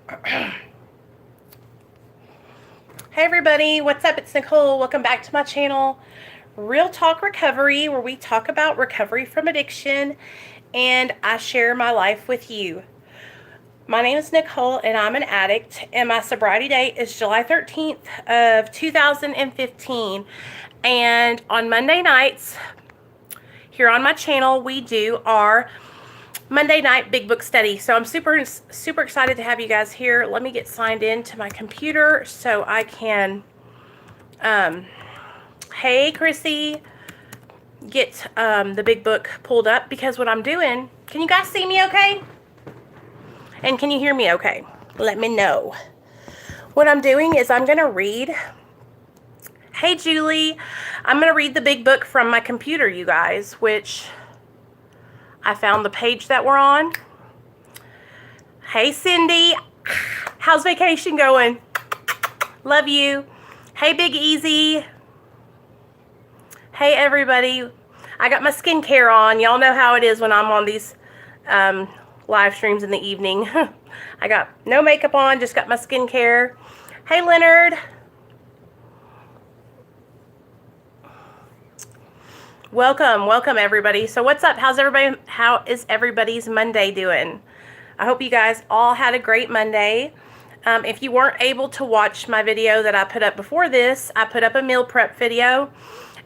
Hey everybody, what's up? It's Nicole. Welcome back to my channel, Real Talk Recovery, where we talk about recovery from addiction and I share my life with you. My name is Nicole and I'm an addict, and my sobriety date is July 13th of 2015. And on Monday nights here on my channel, we do our Monday night big book study. So I'm super excited to have you guys here. Let me get signed in to my computer so I can hey Krissy, get the big book pulled up, because what I'm doing, can you guys see me okay? And can you hear me okay? Let me know. What I'm doing is I'm gonna read, hey Julie, I'm gonna read the big book from my computer, you guys, which I found the page that we're on. Hey Cindy, how's vacation going? Love you. Hey Big Easy. Hey everybody. I got my skincare on. Y'all know how it is when I'm on these live streams in the evening. I got no makeup on, just got my skincare. Hey Leonard. Welcome everybody. So what's up? How is everybody's Monday doing? I hope you guys all had a great Monday. If you weren't able to watch my video that I put up before this, I put up a meal prep video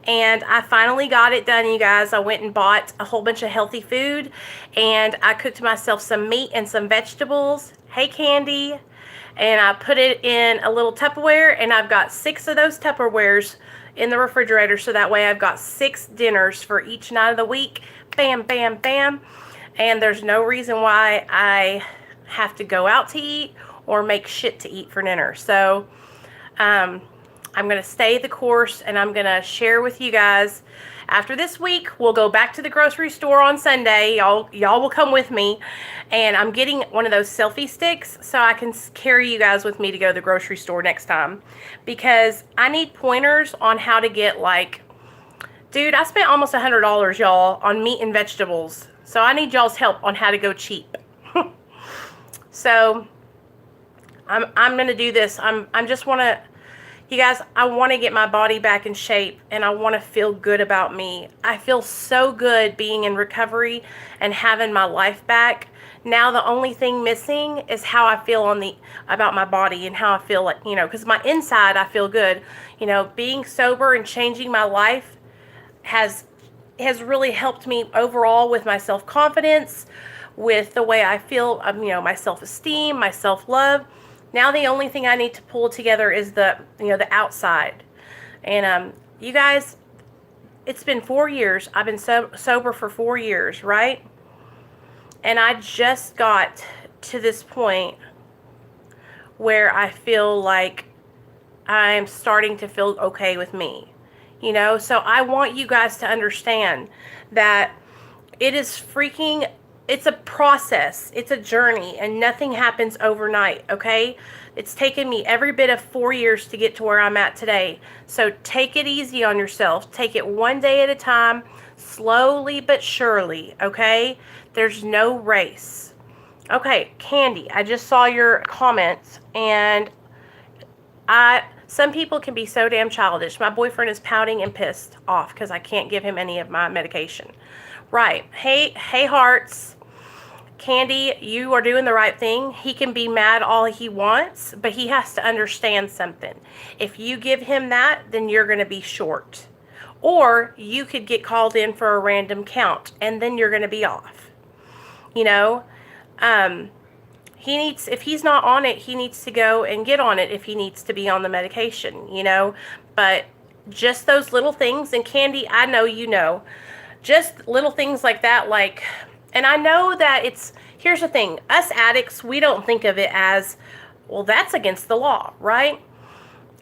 and I finally got it done, you guys. I went and bought a whole bunch of healthy food and I cooked myself some meat and some vegetables. Hey Candy. And I put it in a little Tupperware, and I've got 6 of those Tupperwares in the refrigerator, so that way I've got 6 dinners for each night of the week. Bam, bam, bam. And there's no reason why I have to go out to eat or make shit to eat for dinner. So I'm going to stay the course, and I'm going to share with you guys. After this week, we'll go back to the grocery store on Sunday. Y'all will come with me. And I'm getting one of those selfie sticks so I can carry you guys with me to go to the grocery store next time. Because I need pointers on how to get, like, dude, I spent almost $100, y'all, on meat and vegetables. So I need y'all's help on how to go cheap. So I'm going to do this. I just want to... You guys, I want to get my body back in shape, and I want to feel good about me. I feel so good being in recovery and having my life back. Now the only thing missing is how I feel about my body, and how I feel, like, you know, because my inside I feel good. You know, being sober and changing my life has really helped me overall with my self-confidence, with the way I feel, you know, my self-esteem, my self-love. Now the only thing I need to pull together is the outside. And you guys, it's been 4 years. I've been sober for 4 years, right? And I just got to this point where I feel like I'm starting to feel okay with me. You know, so I want you guys to understand that it's a process, it's a journey, and nothing happens overnight, okay? It's taken me every bit of 4 years to get to where I'm at today. So take it easy on yourself. Take it one day at a time, slowly but surely, okay? There's no race. Okay, Candy, I just saw your comments, and some people can be so damn childish. My boyfriend is pouting and pissed off because I can't give him any of my medication. Right. Hey, hearts. Candy, you are doing the right thing. He can be mad all he wants, but he has to understand something. If you give him that, then you're going to be short. Or you could get called in for a random count, and then you're going to be off. You know, if he's not on it, he needs to go and get on it if he needs to be on the medication, you know. But just those little things, and Candy, I know you know, just little things like that, like, and I know that here's the thing, us addicts, we don't think of it as, well, that's against the law, right?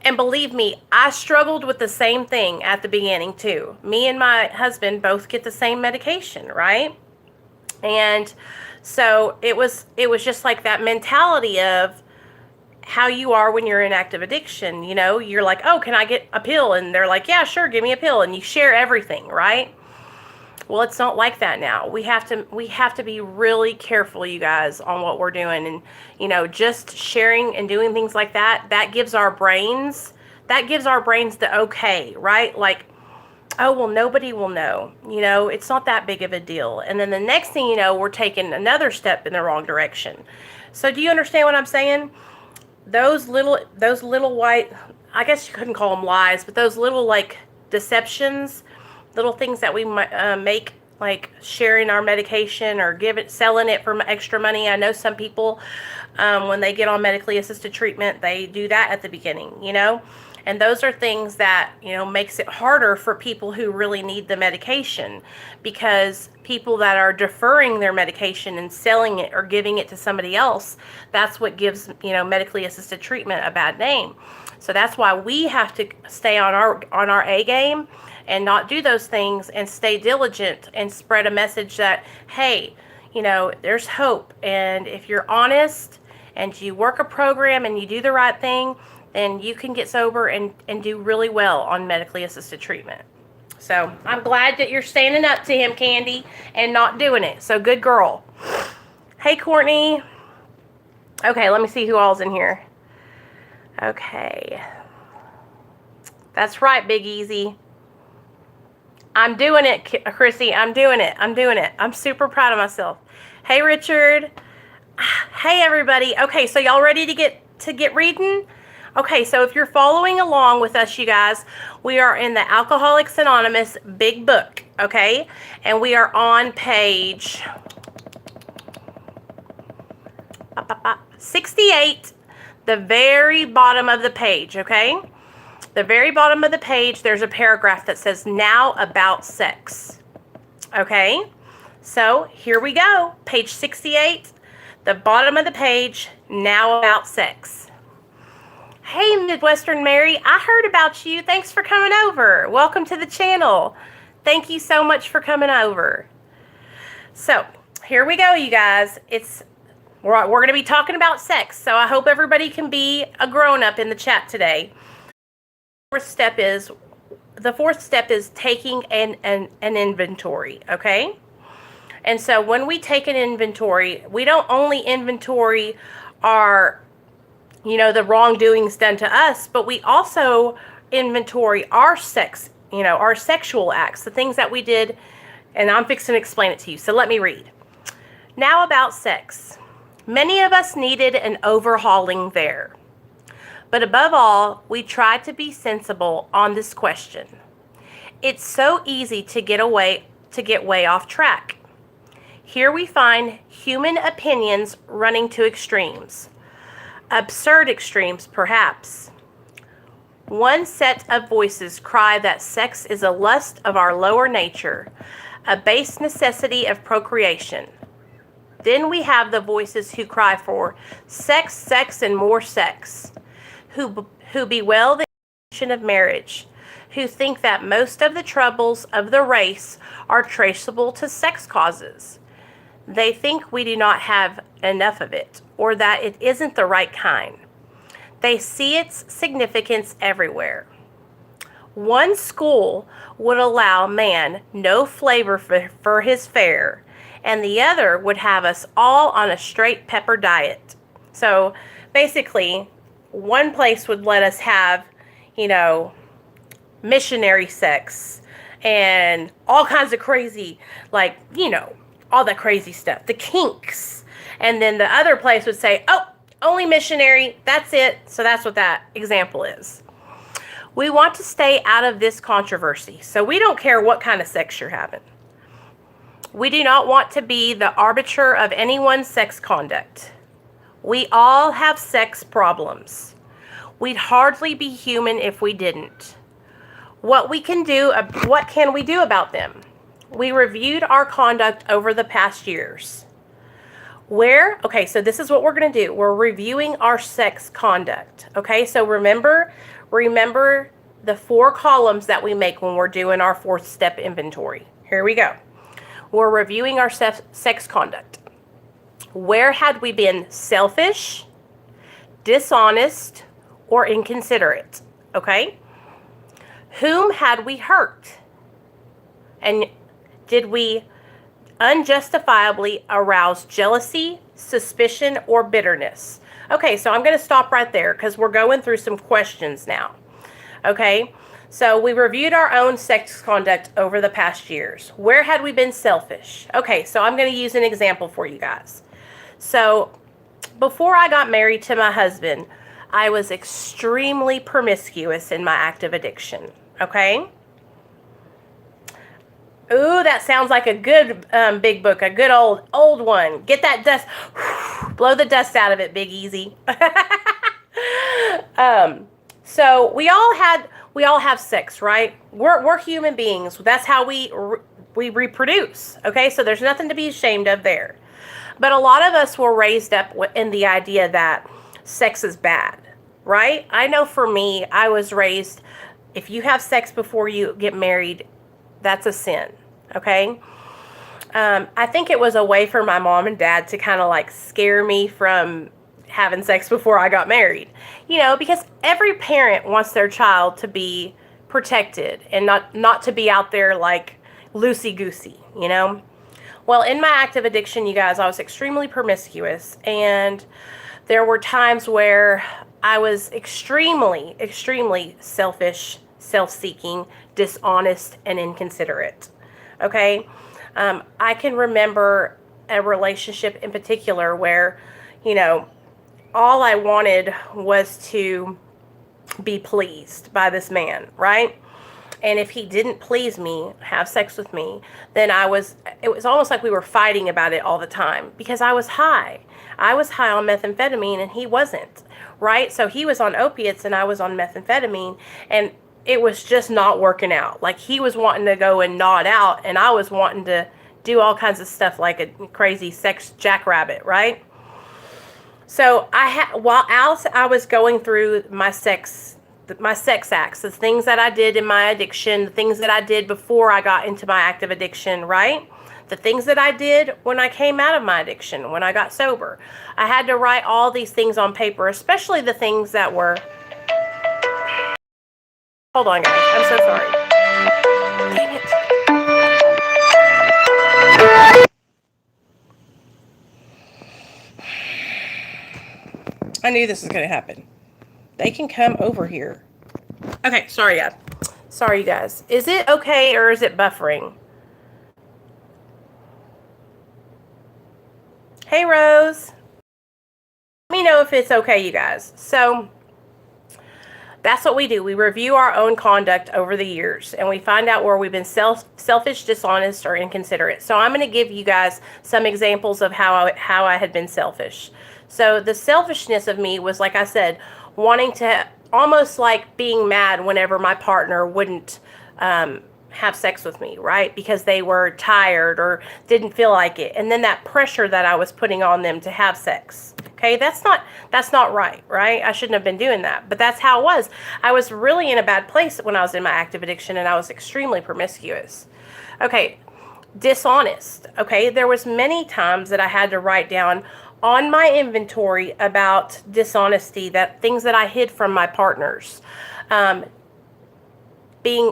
And believe me, I struggled with the same thing at the beginning too. Me and my husband both get the same medication, right? And so it was just like that mentality of how you are when you're in active addiction. You know, you're like, oh, can I get a pill? And they're like, yeah, sure, give me a pill. And you share everything, right? Well, it's not like that now. We have to be really careful, you guys, on what we're doing. And, you know, just sharing and doing things like that, that gives our brains the okay, right? Like, oh, well, nobody will know. You know, it's not that big of a deal. And then the next thing you know, we're taking another step in the wrong direction. So do you understand what I'm saying? Those little white, I guess you couldn't call them lies, but those little, like, deceptions, little things that we make, like sharing our medication or selling it for extra money. I know some people, when they get on medically assisted treatment, they do that at the beginning, you know? And those are things that, you know, makes it harder for people who really need the medication, because people that are deferring their medication and selling it or giving it to somebody else, that's what gives, you know, medically assisted treatment a bad name. So that's why we have to stay on our A game and not do those things, and stay diligent and spread a message that, hey, you know, there's hope. And if you're honest and you work a program and you do the right thing, then you can get sober and do really well on medically assisted treatment. So I'm glad that you're standing up to him, Candy, and not doing it. So good girl. Hey, Courtney. Okay, let me see who all's in here. Okay. That's right, Big Easy. I'm doing it, Krissy. I'm doing it. I'm super proud of myself. Hey, Richard. Hey, everybody. Okay, so y'all ready to get reading? Okay, so if you're following along with us, you guys, we are in the Alcoholics Anonymous Big Book, okay? And we are on page 68, the very bottom of the page, okay? The very bottom of the page, there's a paragraph that says, now about sex, okay? So here we go, page 68, the bottom of the page, now about sex. Hey, Midwestern Mary, I heard about you. Thanks for coming over. Welcome to the channel. Thank you so much for coming over. So, here we go, you guys. We're going to be talking about sex, so I hope everybody can be a grown-up in the chat today. The fourth step is taking an inventory, okay? And so when we take an inventory, we don't only inventory our, you know, the wrongdoings done to us, but we also inventory our sex, you know, our sexual acts, the things that we did, and I'm fixing to explain it to you. So let me read. Now about sex. Many of us needed an overhauling there. But above all, we tried to be sensible on this question. It's so easy to get way off track. Here we find human opinions running to extremes. Absurd extremes, perhaps. One set of voices cry that sex is a lust of our lower nature, a base necessity of procreation. Then we have the voices who cry for sex, sex, and more sex, who bewail the institution of marriage, who think that most of the troubles of the race are traceable to sex causes. They think we do not have enough of it, or that it isn't the right kind. They see its significance everywhere. One school would allow man no flavor for his fare, and the other would have us all on a straight pepper diet. So basically, one place would let us have, you know, missionary sex and all kinds of crazy, like, you know, all that crazy stuff, the kinks. And then the other place would say, oh, only missionary, that's it. So that's what that example is. We want to stay out of this controversy, so we don't care what kind of sex you're having. We do not want to be the arbiter of anyone's sex conduct. We all have sex problems. We'd hardly be human if we didn't. What can we do about them? We reviewed our conduct over the past years. Okay, so this is what we're going to do. We're reviewing our sex conduct. Okay, so remember the 4 columns that we make when we're doing our 4th step inventory. Here we go. We're reviewing our sex conduct. Where had we been selfish, dishonest, or inconsiderate? Okay? Whom had we hurt? And did we unjustifiably arouse jealousy, suspicion, or bitterness? Okay, so I'm going to stop right there because we're going through some questions now. Okay, so we reviewed our own sex conduct over the past years. Where had we been selfish? Okay, so I'm going to use an example for you guys. So before I got married to my husband, I was extremely promiscuous in my active addiction. Okay? Ooh, that sounds like a good big book, a good old one. Get that dust, blow the dust out of it, Big Easy. So we all have sex, right? We're human beings. That's how we reproduce. Okay, so there's nothing to be ashamed of there. But a lot of us were raised up in the idea that sex is bad, right? I know for me, I was raised, if you have sex before you get married, that's a sin, okay? I think it was a way for my mom and dad to kind of like scare me from having sex before I got married. You know, because every parent wants their child to be protected and not to be out there like loosey-goosey, you know? Well, in my active addiction, you guys, I was extremely promiscuous, and there were times where I was extremely, extremely selfish, self-seeking, dishonest, and inconsiderate. Okay? I can remember a relationship in particular where, you know, all I wanted was to be pleased by this man, right? And if he didn't please me, have sex with me, then it was almost like we were fighting about it all the time because I was high. I was high on methamphetamine and he wasn't, right? So he was on opiates and I was on methamphetamine, and it was just not working out. Like, he was wanting to go and nod out and I was wanting to do all kinds of stuff like a crazy sex jackrabbit, right? So while I was going through my sex acts, the things that I did in my addiction, the things that I did before I got into my active addiction, right? The things that I did when I came out of my addiction, when I got sober. I had to write all these things on paper, especially the things that were... Hold on, guys. I'm so sorry. Dang it. I knew this was going to happen. They can come over here. Okay, sorry, guys. Sorry, you guys. Is it okay or is it buffering? Hey, Rose. Let me know if it's okay, you guys. So that's what we do. We review our own conduct over the years, and we find out where we've been selfish, dishonest, or inconsiderate. So I'm going to give you guys some examples of how I had been selfish. So the selfishness of me was, like I said, wanting to, almost like being mad whenever my partner wouldn't have sex with me, right? Because they were tired or didn't feel like it. And then that pressure that I was putting on them to have sex. Okay, that's not right, right? I shouldn't have been doing that. But that's how it was. I was really in a bad place when I was in my active addiction, and I was extremely promiscuous. Okay, dishonest. Okay, there was many times that I had to write down on my inventory about dishonesty, that things that I hid from my partners,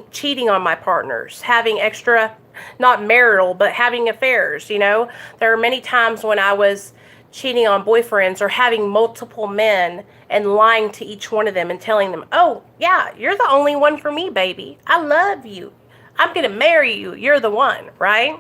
cheating on my partners, having extra, not marital, but having affairs, you know. There are many times when I was cheating on boyfriends or having multiple men and lying to each one of them and telling them, oh, yeah, you're the only one for me, baby. I love you. I'm going to marry you. You're the one, right?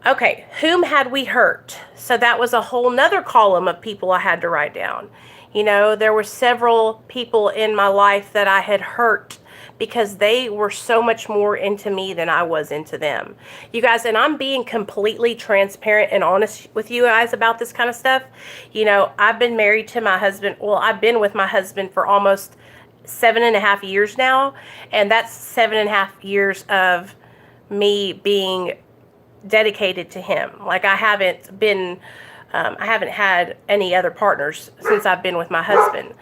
Okay, whom had we hurt? So that was a whole nother column of people I had to write down. You know, there were several people in my life that I had hurt because they were so much more into me than I was into them. You guys, and I'm being completely transparent and honest with you guys about this kind of stuff. You know, I've been married to my husband. Well, I've been with my husband for almost 7.5 years now. And that's 7.5 years of me being dedicated to him. Like, I haven't had any other partners since I've been with my husband.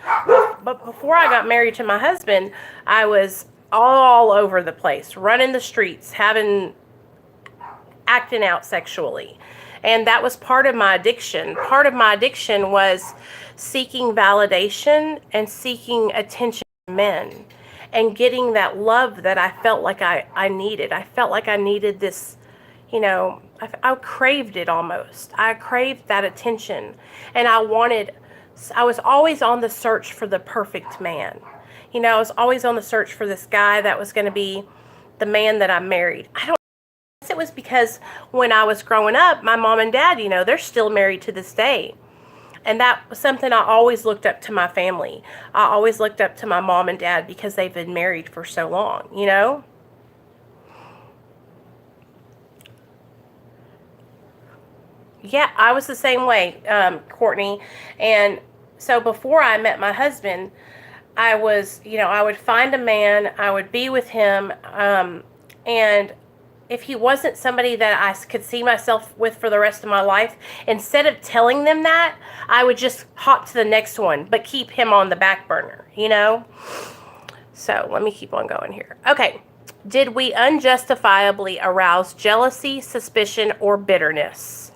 But before I got married to my husband, I was all over the place, running the streets, acting out sexually. And that was part of my addiction. Part of my addiction was seeking validation and seeking attention from men. and getting that love that I felt like I needed. I felt like I needed this, you know, I craved it almost. I craved that attention, and I was always on the search for the perfect man. You know, I was always on the search for this guy that was going to be the man that I married. I don't know. It was because when I was growing up, my mom and dad, you know, they're still married to this day. And that was something I always looked up to my family. I always looked up to my mom and dad because they've been married for so long, you know? Yeah, I was the same way, Courtney. And so before I met my husband, I was, you know, I would find a man, I would be with him, and if he wasn't somebody that I could see myself with for the rest of my life, instead of telling them that, I would just hop to the next one, but keep him on the back burner, you know? So let me keep on going here. Okay. Did we unjustifiably arouse jealousy, suspicion, or bitterness?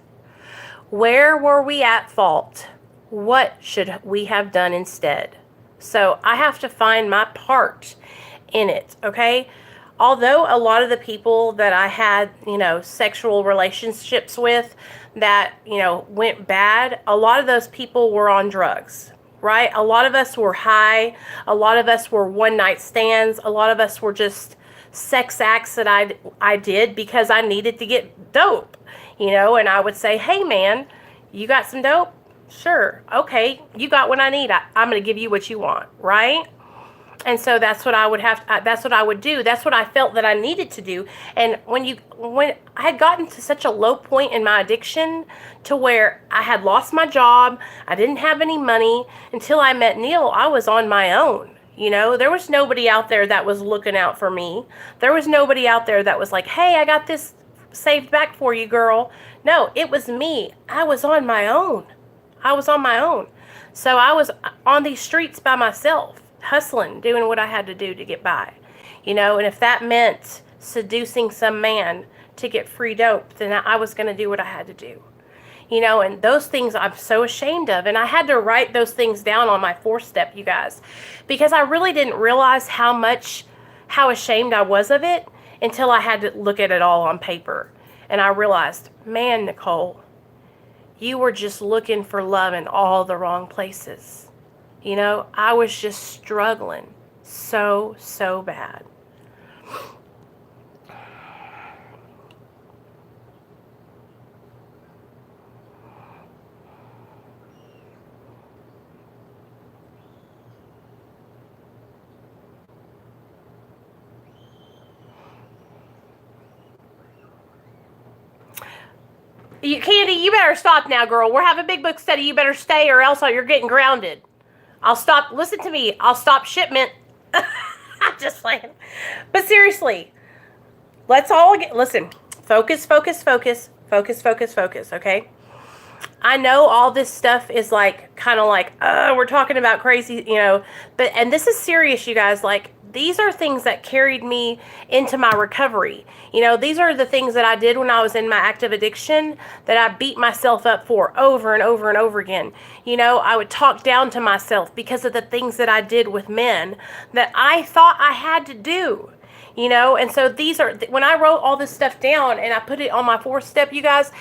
Where were we at fault? What should we have done instead? So I have to find my part in it, okay? Although a lot of the people that I had, you know, sexual relationships with that, you know, went bad, a lot of those people were on drugs, right? A lot of us were high. A lot of us were one-night stands. A lot of us were just sex acts that I did because I needed to get dope, you know, and I would say, hey, man, you got some dope? Sure. Okay. You got what I need. I'm going to give you what you want, right? And so that's what I would that's what I would do. That's what I felt that I needed to do. And when I had gotten to such a low point in my addiction to where I had lost my job, I didn't have any money until I met Neil, I was on my own. You know, there was nobody out there that was looking out for me. There was nobody out there that was like, hey, I got this saved back for you, girl. No, it was me. I was on my own. I was on my own. So I was on these streets by myself, hustling, doing what I had to do to get by, you know, and if that meant seducing some man to get free dope, then I was going to do what I had to do, you know, and those things I'm so ashamed of. And I had to write those things down on my 4th step, you guys, because I really didn't realize how ashamed I was of it until I had to look at it all on paper. And I realized, man, Nicole, you were just looking for love in all the wrong places. You know, I was just struggling so bad. Candy, you better stop now, girl. We're having a big book study. You better stay or else you're getting grounded. I'll stop. Listen to me. I'll stop shipment. I'm just playing. But seriously, let's all listen. Focus, okay? I know all this stuff is like, kind of like, we're talking about crazy, you know, and this is serious, you guys. Like, these are things that carried me into my recovery. You know, these are the things that I did when I was in my active addiction that I beat myself up for over and over and over again. You know, I would talk down to myself because of the things that I did with men that I thought I had to do. You know, and so these are, when I wrote all this stuff down and I put it on my 4th step, you guys,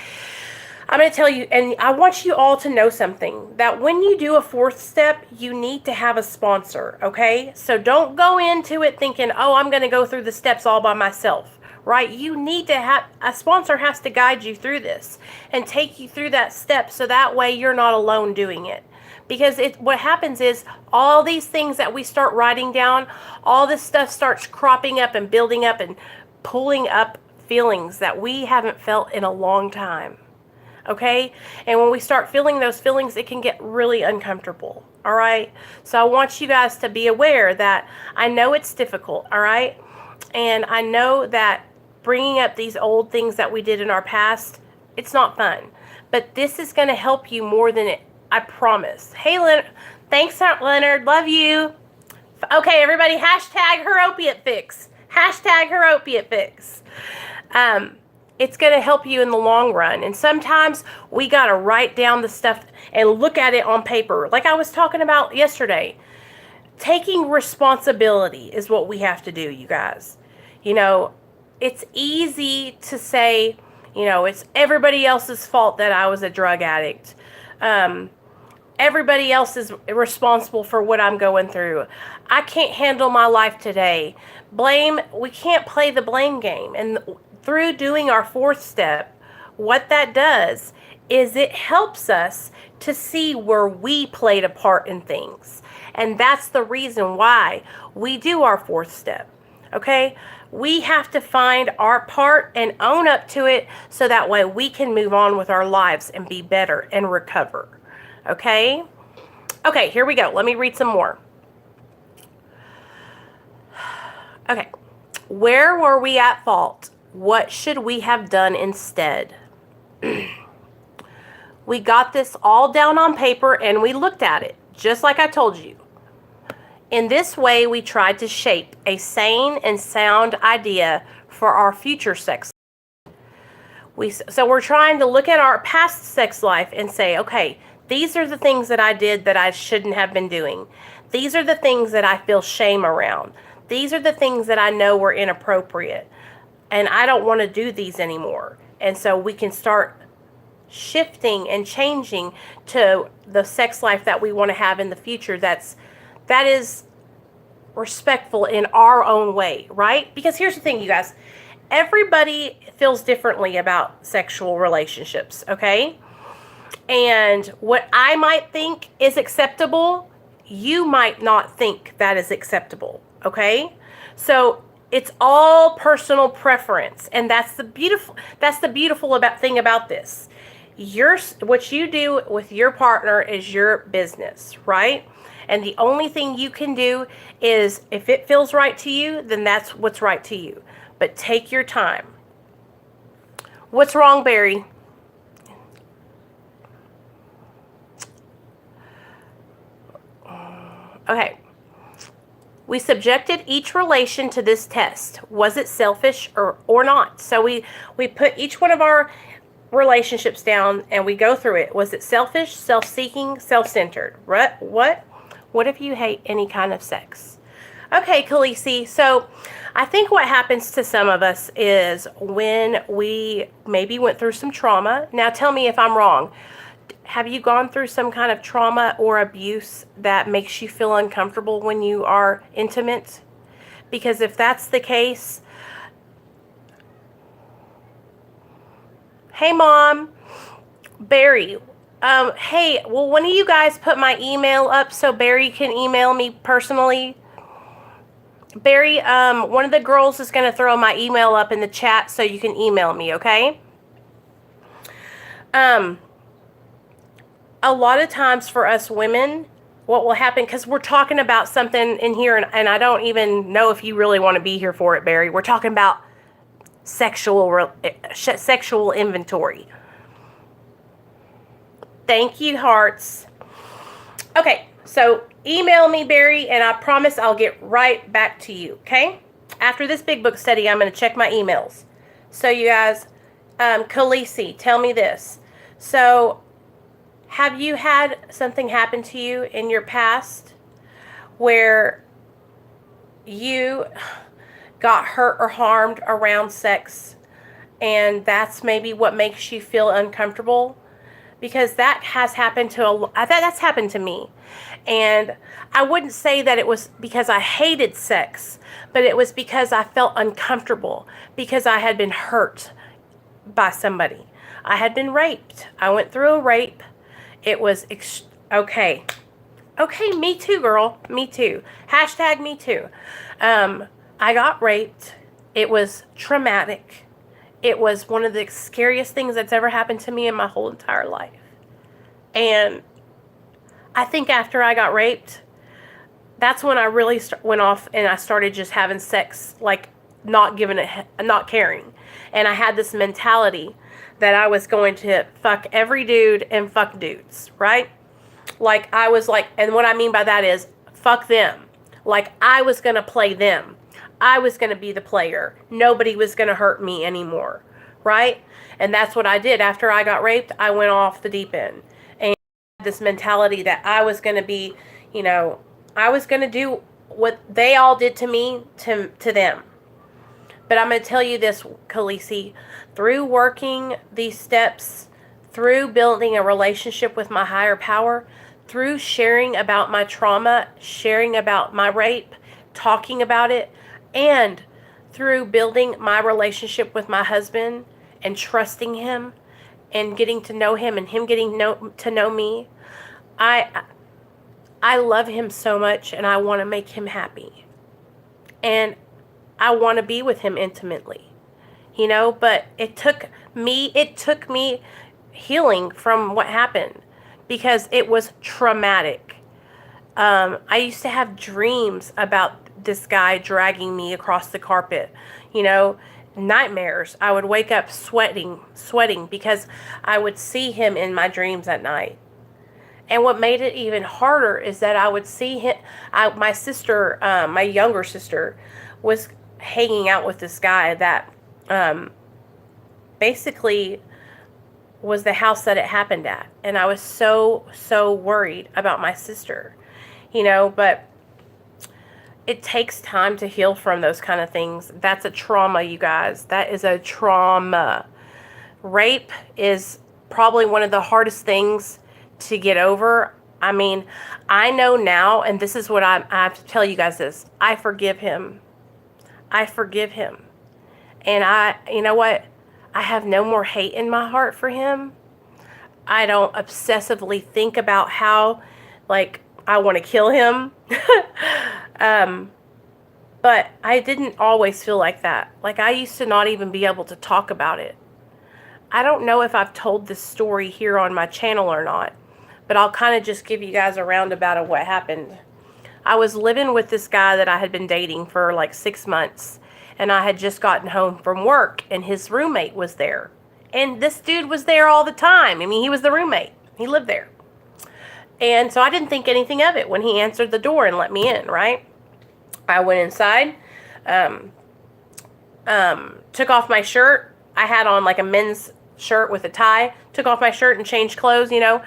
I'm going to tell you, and I want you all to know something, that when you do a 4th step, you need to have a sponsor, okay? So don't go into it thinking, oh, I'm going to go through the steps all by myself, right? You need to have, a sponsor has to guide you through this and take you through that step so that way you're not alone doing it. Because what happens is all these things that we start writing down, all this stuff starts cropping up and building up and pulling up feelings that we haven't felt in a long time. Okay? And when we start feeling those feelings, it can get really uncomfortable. All right? So I want you guys to be aware that I know it's difficult. All right? And I know that bringing up these old things that we did in our past, it's not fun. But this is going to help you more than it. I promise. Hey, Leonard. Thanks, Leonard. Love you. Okay, everybody, hashtag her opiate fix. Hashtag her opiate fix. It's going to help you in the long run. And sometimes we got to write down the stuff and look at it on paper. Like I was talking about yesterday. taking responsibility is what we have to do, you guys. You know, it's easy to say, you know, it's everybody else's fault that I was a drug addict. Everybody else is responsible for what I'm going through. I can't handle my life today. We can't play the blame game. And through doing our 4th step, what that does is it helps us to see where we played a part in things. And that's the reason why we do our 4th step. Okay? We have to find our part and own up to it so that way we can move on with our lives and be better and recover. Okay? Okay, here we go. Let me read some more. Okay. Where were we at fault? What should we have done instead? We got this all down on paper and we looked at it, just like I told you. In this way, we tried to shape a sane and sound idea for our future sex. So we're trying to look at our past sex life and say, okay, these are the things that I did that I shouldn't have been doing. These are the things that I feel shame around. These are the things that I know were inappropriate. And I don't want to do these anymore. And so we can start shifting and changing to the sex life that we want to have in the future that is respectful in our own way, right? Because here's the thing, you guys. Everybody feels differently about sexual relationships, okay? And what I might think is acceptable, you might not think that is acceptable, okay? So it's all personal preference, and that's the beautiful thing about this. What you do with your partner is your business, right? And the only thing you can do is, if it feels right to you, then that's what's right to you. But take your time. What's wrong, Barry? Okay. We subjected each relation to this test. Was it selfish or not? So we put each one of our relationships down and we go through it. Was it selfish, self-seeking, self-centered? What if you hate any kind of sex? Okay, Krissy. So I think what happens to some of us is when we maybe went through some trauma. Now tell me if I'm wrong. Have you gone through some kind of trauma or abuse that makes you feel uncomfortable when you are intimate? Because if that's the case, hey Mom, Barry, hey, will one of you guys put my email up so Barry can email me personally? Barry, one of the girls is going to throw my email up in the chat so you can email me, okay? A lot of times for us women, what will happen, because we're talking about something in here, and I don't even know if you really want to be here for it, Barry. We're talking about sexual inventory. Thank you, hearts. Okay, so email me, Barry, and I promise I'll get right back to you, okay? After this big book study, I'm going to check my emails. So you guys, Krissy, tell me this. So have you had something happen to you in your past where you got hurt or harmed around sex, and that's maybe what makes you feel uncomfortable? Because that has happened that's happened to me. And I wouldn't say that it was because I hated sex, but it was because I felt uncomfortable because I had been hurt by somebody. I had been raped. I went through a rape. It was, okay. Okay, me too, girl. Me too. Hashtag me too. I got raped. It was traumatic. It was one of the scariest things that's ever happened to me in my whole entire life. And I think after I got raped, that's when I really went off and I started just having sex, like not caring. And I had this mentality that I was going to fuck every dude and fuck dudes, right? Like I was like, and what I mean by that is fuck them. Like I was going to play them. I was going to be the player. Nobody was going to hurt me anymore, right? And that's what I did. After I got raped, I went off the deep end. And this mentality that I was going to be, I was going to do what they all did to me to them. But I'm going to tell you this, Krissy, through working these steps, through building a relationship with my higher power, through sharing about my trauma, sharing about my rape, talking about it, and through building my relationship with my husband and trusting him and getting to know him and him getting to know me, I love him so much, and I want to make him happy. And I want to be with him intimately, you know, but it took me healing from what happened because it was traumatic. I used to have dreams about this guy dragging me across the carpet, you know, nightmares. I would wake up sweating because I would see him in my dreams at night. And what made it even harder is that I would see him, my sister, my younger sister, was hanging out with this guy that basically was the house that it happened at. And I was so worried about my sister, you know, but it takes time to heal from those kind of things. That's a trauma, you guys. That is a trauma. Rape is probably one of the hardest things to get over. I mean, I know now, and this is what I have to tell you guys this. I forgive him. I forgive him. And you know what? I have no more hate in my heart for him. I don't obsessively think about how, like, I want to kill him. But I didn't always feel like that. Like, I used to not even be able to talk about it. I don't know if I've told this story here on my channel or not, but I'll kind of just give you guys a roundabout of what happened. I was living with this guy that I had been dating for like 6 months, and I had just gotten home from work, and his roommate was there. And this dude was there all the time. I mean, he was the roommate. He lived there. And so I didn't think anything of it when he answered the door and let me in, right? I went inside, took off my shirt. I had on like a men's shirt with a tie. Took off my shirt and changed clothes, you know,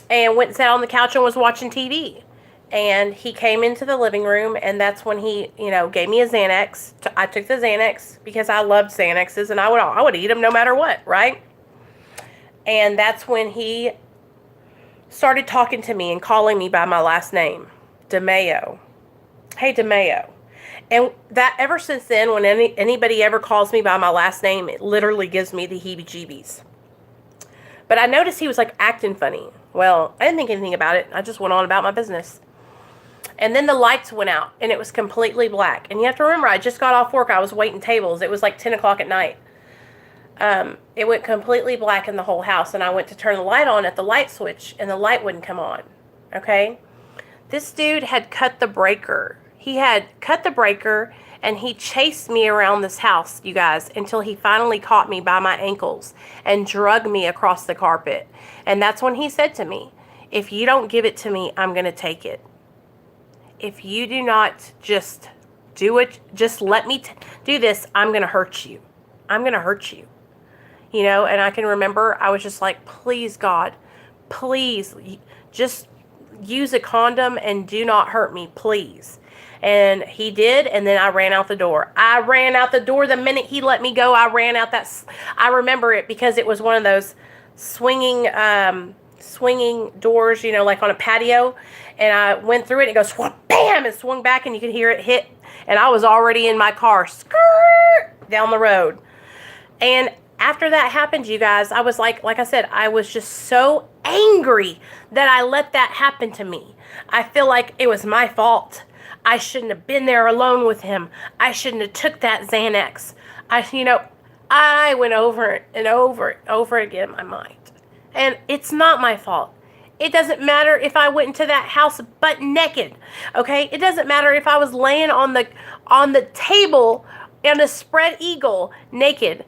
and went and sat on the couch and was watching TV. And he came into the living room, and that's when he, you know, gave me a Xanax. I took the Xanax because I loved Xanaxes, and I would eat them no matter what, right? And that's when he started talking to me and calling me by my last name, DeMeo. Hey, DeMeo. And that ever since then, when anybody ever calls me by my last name, it literally gives me the heebie-jeebies. But I noticed he was like acting funny. Well, I didn't think anything about it. I just went on about my business. And then the lights went out, and it was completely black. And you have to remember, I just got off work. I was waiting tables. It was like 10 o'clock at night. It went completely black in the whole house, and I went to turn the light on at the light switch, and the light wouldn't come on. Okay? This dude had cut the breaker. He had cut the breaker, and he chased me around this house, you guys, until he finally caught me by my ankles and dragged me across the carpet. And that's when he said to me, if you don't give it to me, I'm going to take it. If you do not just do it, just let me do this, I'm going to hurt you. I'm going to hurt you. You know, and I can remember I was just like, please, God, please, just use a condom and do not hurt me, please. And he did, and then I ran out the door. I ran out the door the minute he let me go. I ran out that. I remember it because it was one of those swinging doors, you know, like on a patio. And I went through it, and it goes, bam, and swung back, and you could hear it hit. And I was already in my car, skirt, down the road. And after that happened, you guys, I was like I said, I was just so angry that I let that happen to me. I feel like it was my fault. I shouldn't have been there alone with him. I shouldn't have took that Xanax. I went over and over again in my mind. And it's not my fault. It doesn't matter if I went into that house butt naked. Okay? It doesn't matter if I was laying on the table on a spread eagle naked.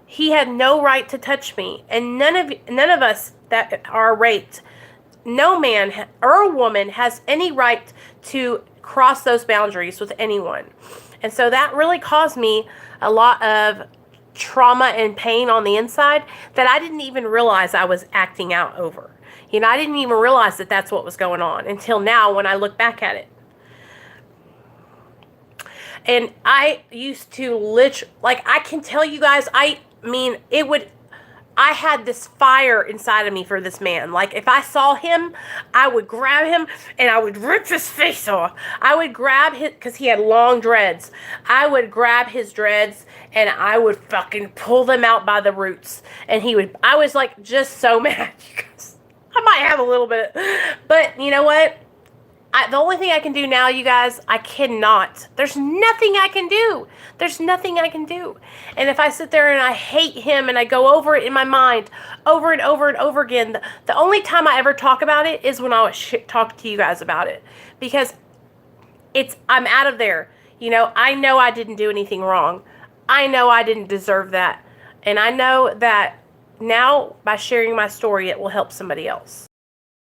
He had no right to touch me. And none of us that are raped, no man or woman has any right to cross those boundaries with anyone. And so that really caused me a lot of trauma and pain on the inside that I didn't even realize I was acting out over. You know, I didn't even realize that that's what was going on until now when I look back at it. And I used to like, I can tell you guys, I had this fire inside of me for this man. Like, if I saw him, I would grab him and I would rip his face off. I would grab his, because he had long dreads. I would grab his dreads and I would fucking pull them out by the roots. And I was like, just so mad. I might have a little bit, but you know what? The only thing I can do now, you guys, I cannot. There's nothing I can do. There's nothing I can do. And if I sit there and I hate him and I go over it in my mind over and over and over again, the only time I ever talk about it is when I was talking to you guys about it. Because I'm out of there. You know I didn't do anything wrong. I know I didn't deserve that. And I know that now by sharing my story, it will help somebody else.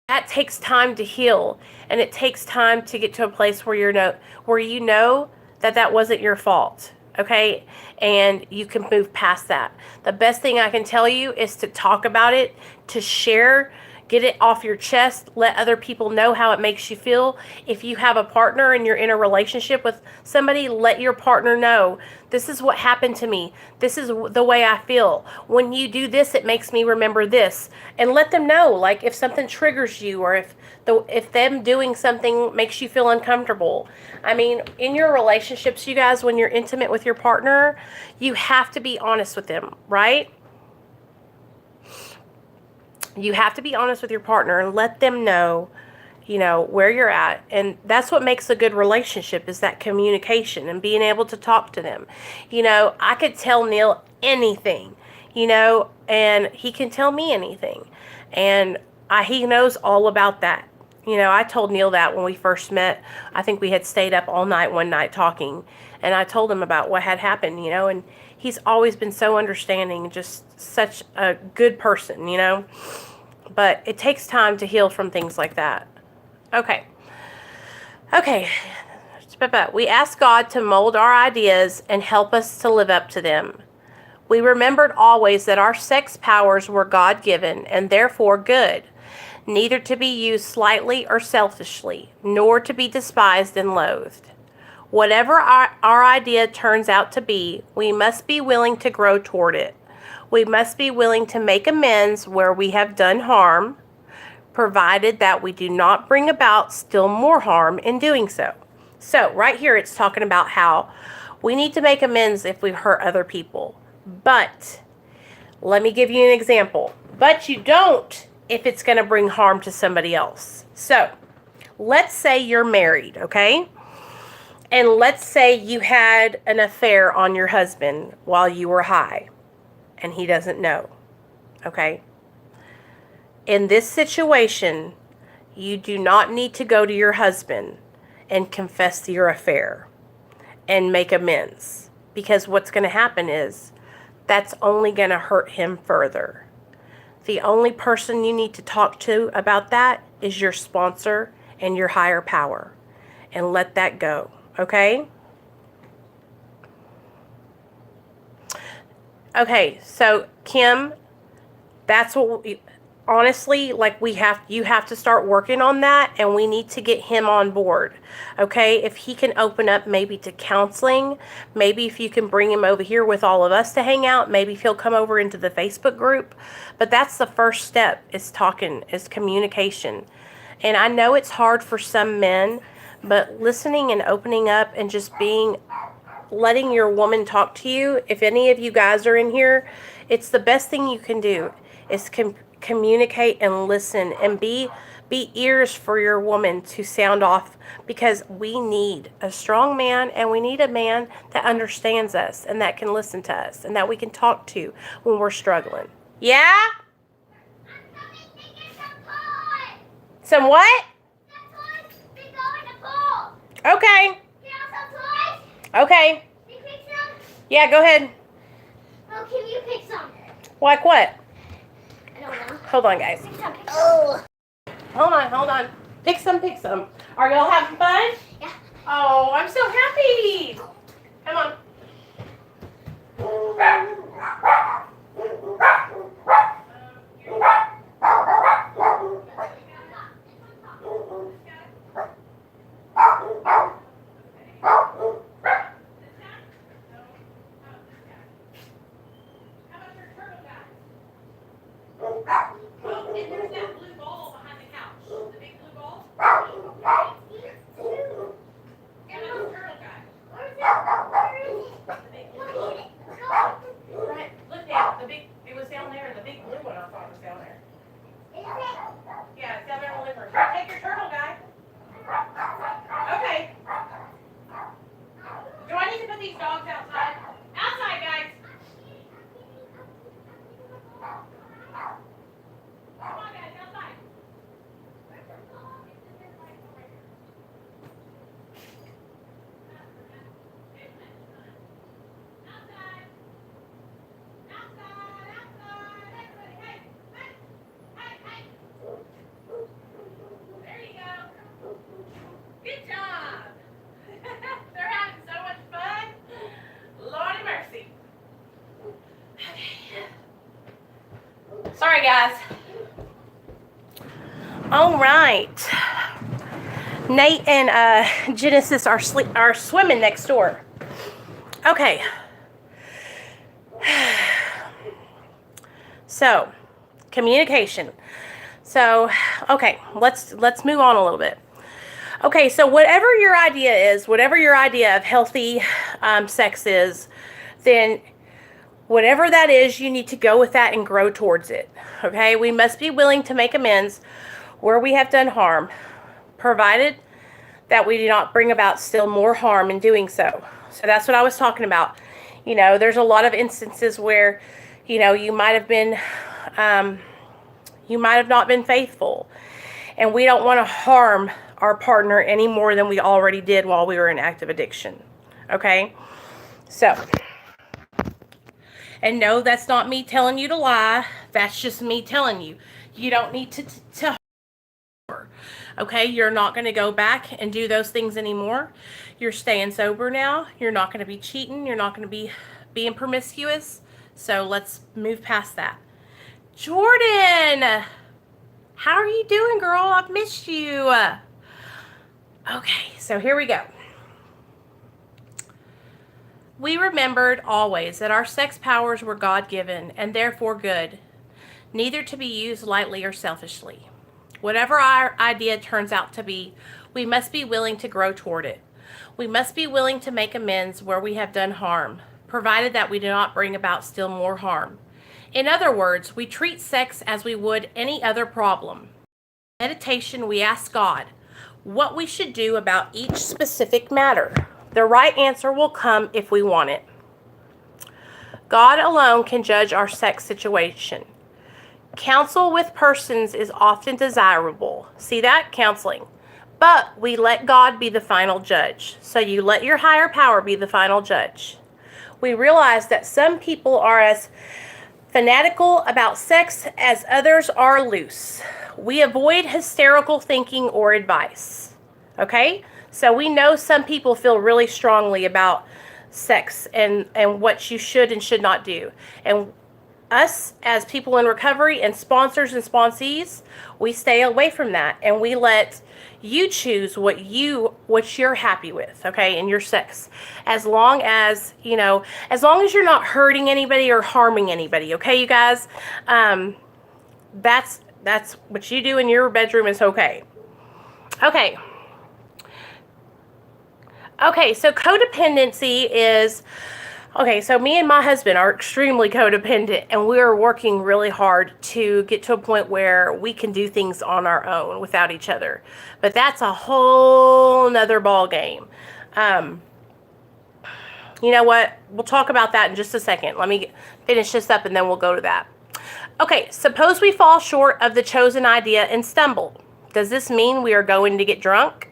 That takes time to heal, and it takes time to get to a place where you know that wasn't your fault, okay? And you can move past that. The best thing I can tell you is to talk about it, to share, get it off your chest, let other people know how it makes you feel. If you have a partner and you're in a relationship with somebody, let your partner know, this is what happened to me. This is the way I feel. When you do this, it makes me remember this. And let them know, like, if something triggers you or if them doing something makes you feel uncomfortable. I mean, in your relationships, you guys, when you're intimate with your partner, you have to be honest with them, right? You have to be honest with your partner and let them know, where you're at. And that's what makes a good relationship, is that communication and being able to talk to them. I could tell Neil anything, and he can tell me anything. And he knows all about that. I told Neil that when we first met. I think we had stayed up all night one night talking. And I told him about what had happened, and he's always been so understanding, just such a good person, But it takes time to heal from things like that. Okay. We ask God to mold our ideas and help us to live up to them. We remembered always that our sex powers were God-given and therefore good, neither to be used slightly or selfishly, nor to be despised and loathed. Whatever our idea turns out to be, we must be willing to grow toward it. We must be willing to make amends where we have done harm, provided that we do not bring about still more harm in doing so. So right here it's talking about how we need to make amends if we hurt other people. But let me give you an example. But you don't if it's going to bring harm to somebody else. So let's say you're married, okay? And let's say you had an affair on your husband while you were high and he doesn't know, okay? In this situation, you do not need to go to your husband and confess your affair and make amends, because what's going to happen is that's only going to hurt him further. The only person you need to talk to about that is your sponsor and your higher power, and let that go. Okay? Okay, so Kim, that's what honestly, like, you have to start working on that, and we need to get him on board. Okay? If he can open up maybe to counseling, maybe if you can bring him over here with all of us to hang out, maybe if he'll come over into the Facebook group. But that's the first step, is talking, is communication. And I know it's hard for some men, but listening and opening up and just letting your woman talk to you, if any of you guys are in here, it's the best thing you can do, is communicate and listen and be ears for your woman to sound off, because we need a strong man, and we need a man that understands us and that can listen to us and that we can talk to when we're struggling. Yeah? Some what? Okay. Okay. Can you pick some? Yeah, go ahead. Oh, can you pick some? Like what? I don't know. Hold on, guys. Pick some. Oh. Hold on. Pick some. Are y'all having fun? Yeah. Oh, I'm so happy. Come on. All right. Nate and Genesis are swimming next door. Okay. So, communication. So, okay, let's move on a little bit. Okay, so whatever your idea of healthy sex is, then whatever that is, you need to go with that and grow towards it. Okay, we must be willing to make amends where we have done harm, provided that we do not bring about still more harm in doing so. So that's what I was talking about. You know, there's a lot of instances where, you know, you might have not been faithful, and we don't want to harm our partner any more than we already did while we were in active addiction. Okay? So, and no, that's not me telling you to lie. That's just me telling you. You don't need to harm. Okay? You're not going to go back and do those things anymore. You're staying sober now. You're not going to be cheating. You're not going to be being promiscuous. So let's move past that. Jordan, how are you doing, girl? I've missed you. Okay, so here we go. We remembered always that our sex powers were God-given and therefore good, neither to be used lightly or selfishly. Whatever our idea turns out to be, we must be willing to grow toward it. We must be willing to make amends where we have done harm, provided that we do not bring about still more harm. In other words, we treat sex as we would any other problem. In meditation, we ask God what we should do about each specific matter. The right answer will come if we want it. God alone can judge our sex situation. Counsel with persons is often desirable. See that? Counseling. But we let God be the final judge. So you let your higher power be the final judge. We realize that some people are as fanatical about sex as others are loose. We avoid hysterical thinking or advice. Okay? So we know some people feel really strongly about sex and what you should and should not do. And us as people in recovery and sponsors and sponsees, we stay away from that and we let you choose what you're happy with, okay, in your sex. As long as, you know, as long as you're not hurting anybody or harming anybody, okay, you guys? That's what you do in your bedroom is okay. Okay. Okay, so codependency is, okay, so me and my husband are extremely codependent, and we are working really hard to get to a point where we can do things on our own without each other. But that's a whole nother ball game. You know what? We'll talk about that in just a second. Let me finish this up, and then we'll go to that. Okay, suppose we fall short of the chosen idea and stumble. Does this mean we are going to get drunk?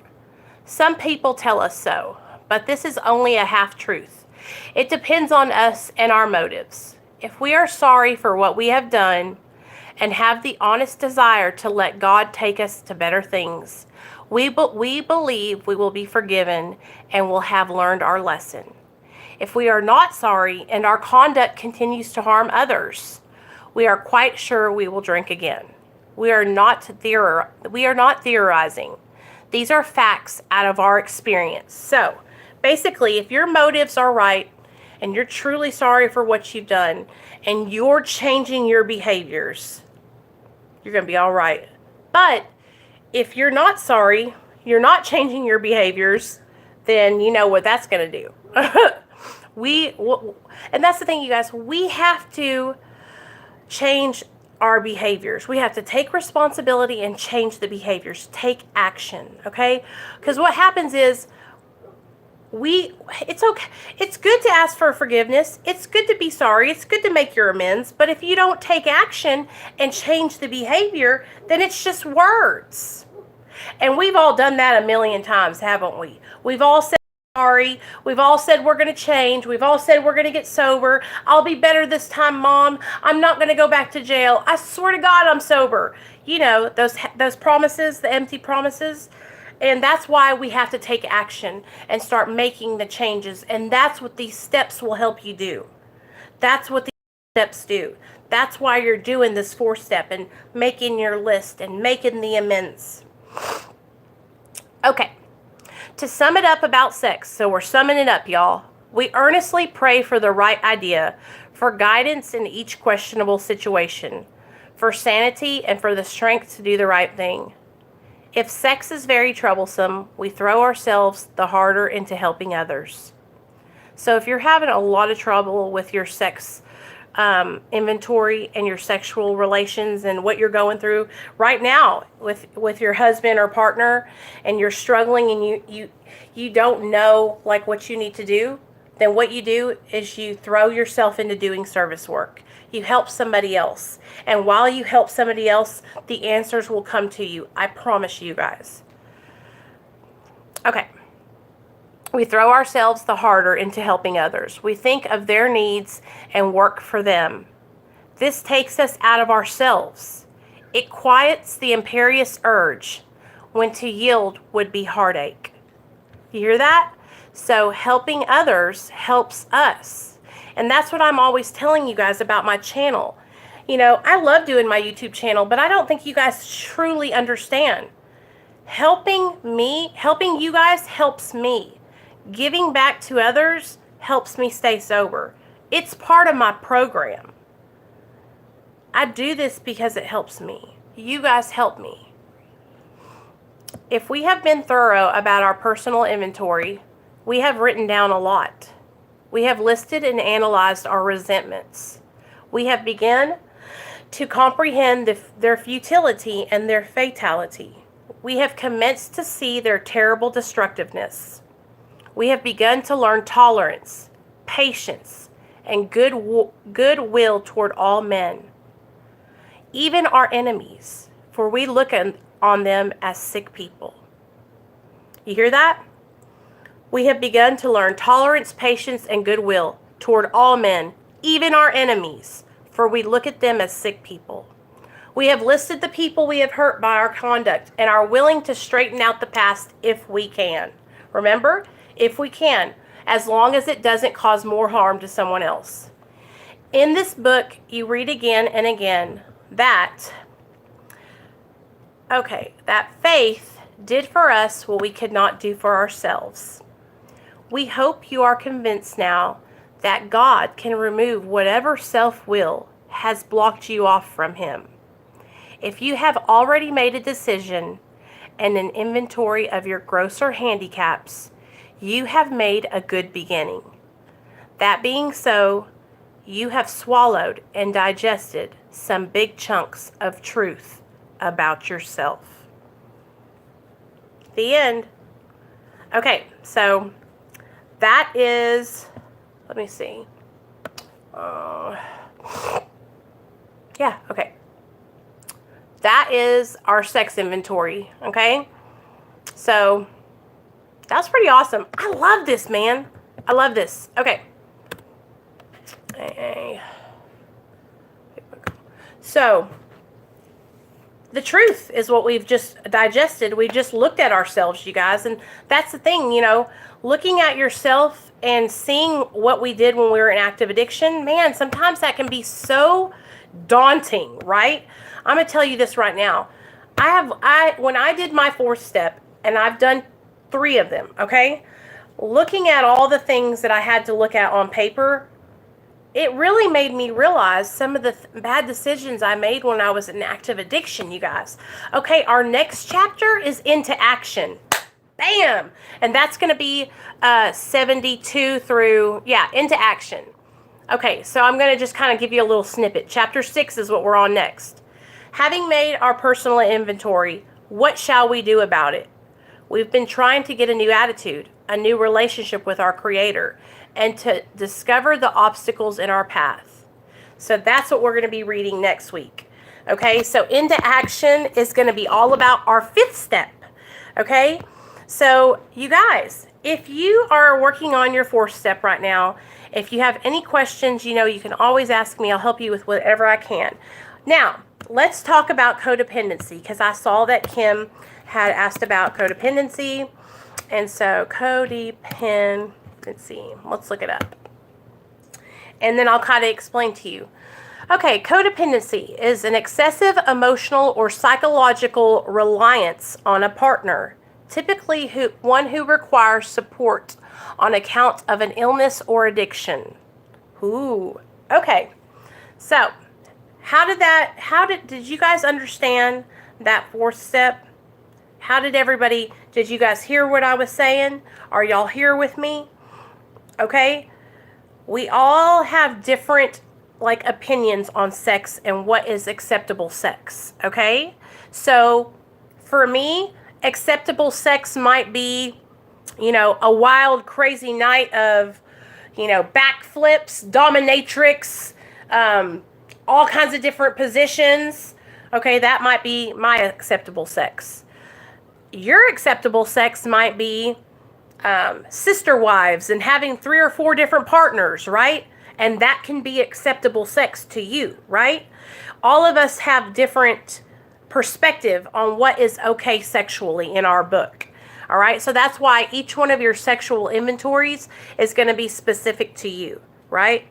Some people tell us so, but this is only a half-truth. It depends on us and our motives. If we are sorry for what we have done and have the honest desire to let God take us to better things, we believe we will be forgiven and will have learned our lesson. If we are not sorry and our conduct continues to harm others, we are quite sure we will drink again. We are not theorizing. These are facts out of our experience. So, basically, if your motives are right and you're truly sorry for what you've done and you're changing your behaviors, you're going to be all right. But if you're not sorry, you're not changing your behaviors, then you know what that's going to do. And that's the thing, you guys, we have to change our behaviors. We have to take responsibility and change the behaviors. Take action, okay? Because what happens is it's okay. It's good to ask for forgiveness. It's good to be sorry. It's good to make your amends. But if you don't take action and change the behavior, then it's just words. And we've all done that a million times, haven't we? We've all said sorry. We've all said we're going to change. We've all said we're going to get sober. I'll be better this time, Mom. I'm not going to go back to jail. I swear to God I'm sober. You know, those promises, the empty promises. And that's why we have to take action and start making the changes. And that's what these steps will help you do. That's what these steps do. That's why you're doing this 4-step and making your list and making the amends. Okay, to sum it up about sex, so we're summing it up, y'all. We earnestly pray for the right idea, for guidance in each questionable situation, for sanity and for the strength to do the right thing. If sex is very troublesome, we throw ourselves the harder into helping others. So if you're having a lot of trouble with your sex inventory and your sexual relations and what you're going through right now with your husband or partner, and you're struggling and you don't know like what you need to do, then what you do is you throw yourself into doing service work. You help somebody else. And while you help somebody else, the answers will come to you. I promise you guys. Okay. We throw ourselves the harder into helping others. We think of their needs and work for them. This takes us out of ourselves. It quiets the imperious urge when to yield would be heartache. You hear that? So helping others helps us. And that's what I'm always telling you guys about my channel. You know, I love doing my YouTube channel, but I don't think you guys truly understand. Helping you guys helps me. Giving back to others helps me stay sober. It's part of my program. I do this because it helps me. You guys help me. If we have been thorough about our personal inventory, we have written down a lot. We have listed and analyzed our resentments. We have begun to comprehend their futility and their fatality. We have commenced to see their terrible destructiveness. We have begun to learn tolerance, patience, and goodwill toward all men, even our enemies, for we look on them as sick people. You hear that? We have begun to learn tolerance, patience, and goodwill toward all men, even our enemies, for we look at them as sick people. We have listed the people we have hurt by our conduct and are willing to straighten out the past if we can. Remember? If we can, as long as it doesn't cause more harm to someone else. In this book, you read again and again that faith did for us what we could not do for ourselves. We hope you are convinced now that God can remove whatever self-will has blocked you off from Him. If you have already made a decision and an inventory of your grosser handicaps, you have made a good beginning. That being so, you have swallowed and digested some big chunks of truth about yourself. The end. Okay, so that is, let me see. Okay. That is our sex inventory, okay? So that's pretty awesome. I love this, man. I love this. Okay. So, the truth is what we've just digested. We've just looked at ourselves, you guys. And that's the thing, you know, looking at yourself and seeing what we did when we were in active addiction, man, sometimes that can be so daunting, right? I'm going to tell you this right now. When I did my 4th step, and I've done 3 of them, okay? Looking at all the things that I had to look at on paper, it really made me realize some of the bad decisions I made when I was in active addiction, you guys. Okay, our next chapter is into action. Bam! And that's going to be 72 through, into action. Okay, so I'm going to just kind of give you a little snippet. Chapter 6 is what we're on next. Having made our personal inventory, what shall we do about it? We've been trying to get a new attitude, a new relationship with our Creator, and to discover the obstacles in our path. So that's what we're going to be reading next week. Okay, so into action is going to be all about our 5th step. Okay, so you guys, if you are working on your 4th step right now, if you have any questions, you know, you can always ask me. I'll help you with whatever I can. Now, let's talk about codependency, because I saw that Kim had asked about codependency. And so codependency, let's look it up. And then I'll kind of explain to you. Okay, codependency is an excessive emotional or psychological reliance on a partner, typically one who requires support on account of an illness or addiction. Ooh, okay. So, did you guys understand that fourth step? Did you guys hear what I was saying? Are y'all here with me? Okay? We all have different opinions on sex and what is acceptable sex, okay? So, for me, acceptable sex might be, a wild, crazy night of, backflips, dominatrix, all kinds of different positions. Okay, that might be my acceptable sex. Your acceptable sex might be sister wives and having 3 or 4 different partners, right? And that can be acceptable sex to you, right? All of us have different perspective on what is okay sexually in our book. All right, so that's why each one of your sexual inventories is going to be specific to you, right?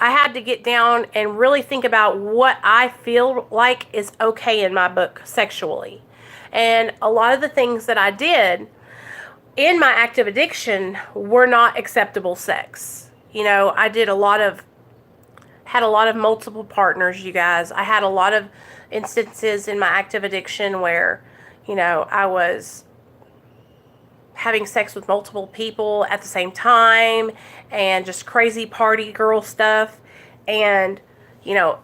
I had to get down and really think about what I feel like is okay in my book sexually. And a lot of the things that I did in my active addiction were not acceptable sex. I had a lot of multiple partners, you guys. I had a lot of instances in my active addiction where, I was having sex with multiple people at the same time and just crazy party girl stuff. And,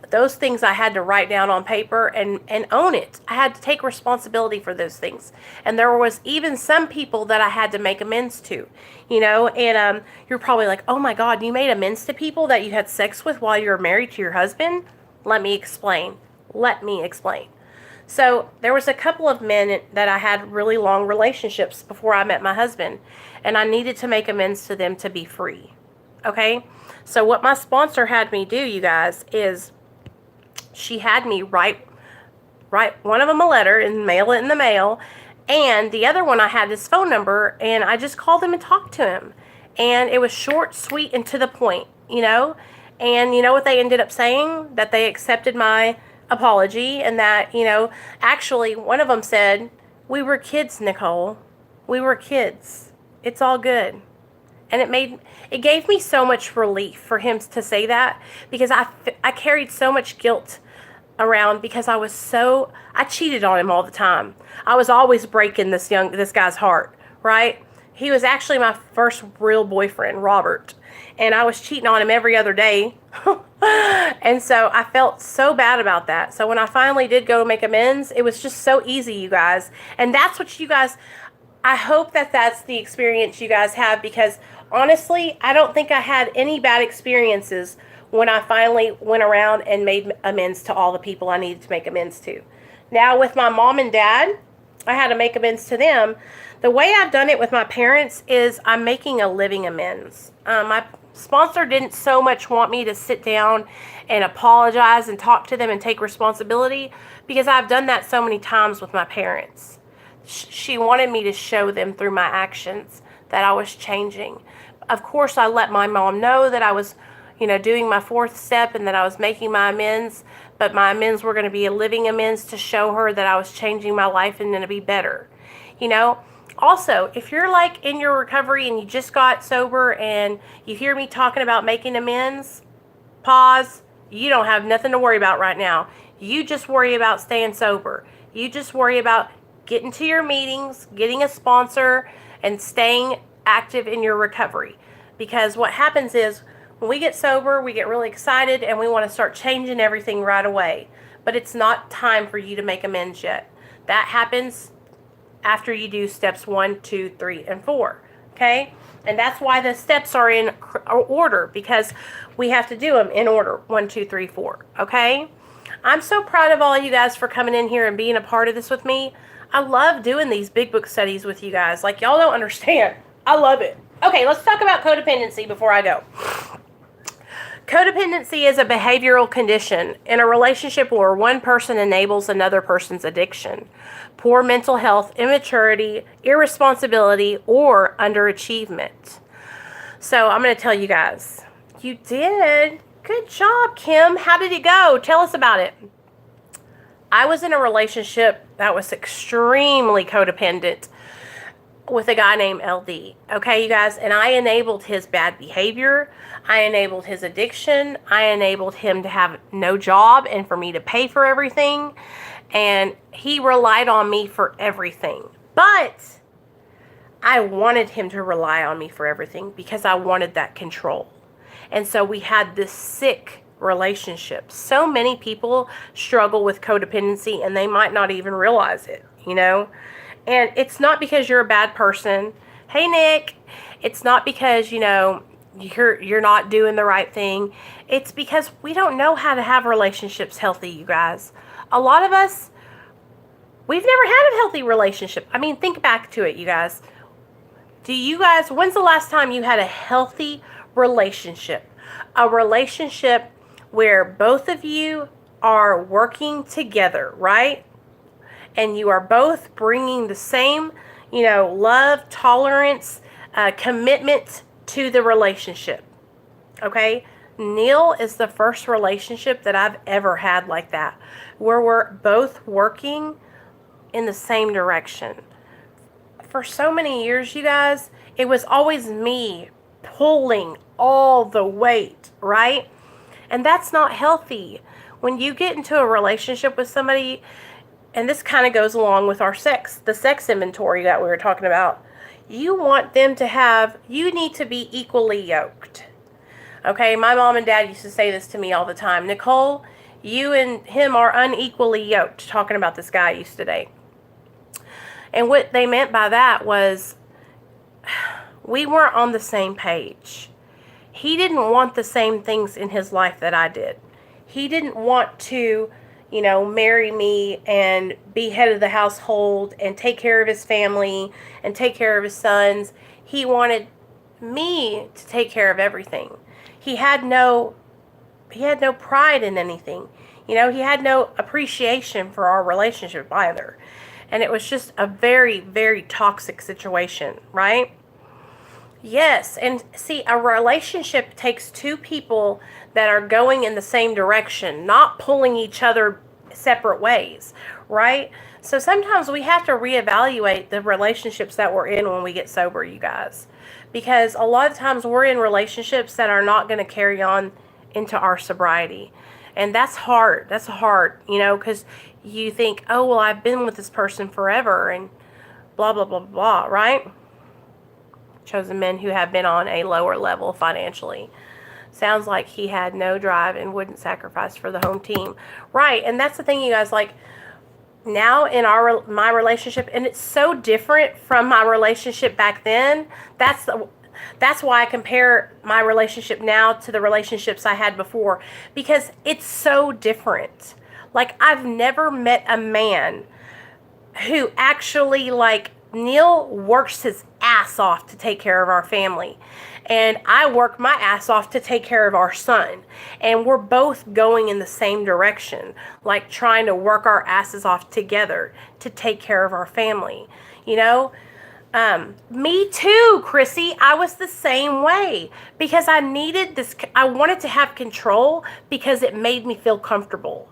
those things I had to write down on paper and own it. I had to take responsibility for those things. And there was even some people that I had to make amends to, and you're probably like, oh my God, you made amends to people that you had sex with while you were married to your husband? Let me explain. So there was a couple of men that I had really long relationships before I met my husband, and I needed to make amends to them to be free. Okay? So what my sponsor had me do, you guys, is she had me write one of them a letter and mail it in the mail, and the other one I had his phone number, and I just called him and talked to him. And it was short, sweet, and to the point, And you know what they ended up saying? That they accepted my apology, and that, actually one of them said, "We were kids, Nicole. We were kids. It's all good." And it gave me so much relief for him to say that, because I carried so much guilt around because I cheated on him all the time. I was always breaking this guy's heart, right? He was actually my first real boyfriend, Robert, and I was cheating on him every other day. And so I felt so bad about that. So when I finally did go make amends, it was just so easy, you guys. And that's what you guys, I hope that that's the experience you guys have, because honestly, I don't think I had any bad experiences when I finally went around and made amends to all the people I needed to make amends to. Now with my mom and dad, I had to make amends to them. The way I've done it with my parents is I'm making a living amends. My sponsor didn't so much want me to sit down and apologize and talk to them and take responsibility, because I've done that so many times with my parents. She wanted me to show them through my actions that I was changing. Of course, I let my mom know that I was, doing my fourth step and that I was making my amends, but my amends were going to be a living amends to show her that I was changing my life and going to be better. Also, if you're in your recovery and you just got sober and you hear me talking about making amends, pause. You don't have nothing to worry about right now. You just worry about staying sober. You just worry about getting to your meetings, getting a sponsor, and staying active in your recovery. Because what happens is, when we get sober, we get really excited and we want to start changing everything right away. But it's not time for you to make amends yet. That happens after you do steps 1, 2, 3, and 4. Okay? And that's why the steps are in order, because we have to do them in order. 1, 2, 3, 4. Okay? I'm so proud of all you guys for coming in here and being a part of this with me. I love doing these big book studies with you guys. Y'all don't understand. I love it. Okay, let's talk about codependency before I go. Codependency is a behavioral condition in a relationship where one person enables another person's addiction, poor mental health, immaturity, irresponsibility, or underachievement. So I'm going to tell you guys, you did Good job, Kim. How did it go? Tell us about it. I was in a relationship that was extremely codependent with a guy named LD. Okay, you guys, and I enabled his bad behavior. I enabled his addiction. I enabled him to have no job and for me to pay for everything. And he relied on me for everything. But I wanted him to rely on me for everything because I wanted that control. And so we had this sick relationship. So many people struggle with codependency and they might not even realize it, you know? And it's not because you're a bad person. Hey, Nick. It's not because, you know, you're not doing the right thing. It's because we don't know how to have relationships healthy, you guys. A lot of us, we've never had a healthy relationship. I mean, think back to it, you guys. When's the last time you had a healthy relationship? A relationship where both of you are working together, right? And you are both bringing the same, you know, love, tolerance, commitment to the relationship. Okay? Neil is the first relationship that I've ever had like that, where we're both working in the same direction. For so many years, you guys, it was always me pulling all the weight, right? And that's not healthy. When you get into a relationship with somebody, and this kind of goes along with the sex inventory that we were talking about, you want them to you need to be equally yoked. Okay, my mom and dad used to say this to me all the time. Nicole, you and him are unequally yoked, talking about this guy I used to date. And what they meant by that was we weren't on the same page. He didn't want the same things in his life that I did. He didn't want to, you know, marry me and be head of the household and take care of his family and take care of his sons. He wanted me to take care of everything. He had no pride in anything. You know, he had no appreciation for our relationship either. And it was just a very, very toxic situation, right? Yes, and see, a relationship takes two people that are going in the same direction, not pulling each other separate ways, right? So sometimes we have to reevaluate the relationships that we're in when we get sober, you guys. Because a lot of times we're in relationships that are not going to carry on into our sobriety. And that's hard. That's hard, you know, because you think, oh, well, I've been with this person forever and blah, blah, blah, blah, right? Chosen men who have been on a lower level financially. Sounds like he had no drive and wouldn't sacrifice for the home team. Right, and that's the thing, you guys, like, now in my relationship, and it's so different from my relationship back then. That's why I compare my relationship now to the relationships I had before, because it's so different. Like, I've never met a man who actually, like, Neil works his ass off to take care of our family. And I work my ass off to take care of our son. And we're both going in the same direction, like trying to work our asses off together to take care of our family. You know? Me too, Krissy. I was the same way because I wanted to have control because it made me feel comfortable.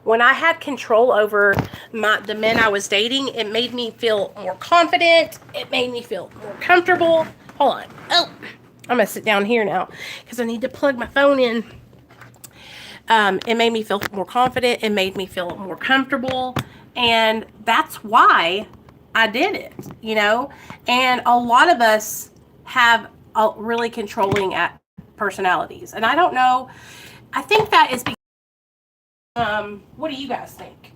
When I had control over the men I was dating, it made me feel more confident. It made me feel more comfortable. Hold on. Oh, I'm going to sit down here now because I need to plug my phone in. It made me feel more confident. It made me feel more comfortable. And that's why I did it, you know. And a lot of us have really controlling personalities. And I don't know. I think that is because what do you guys think?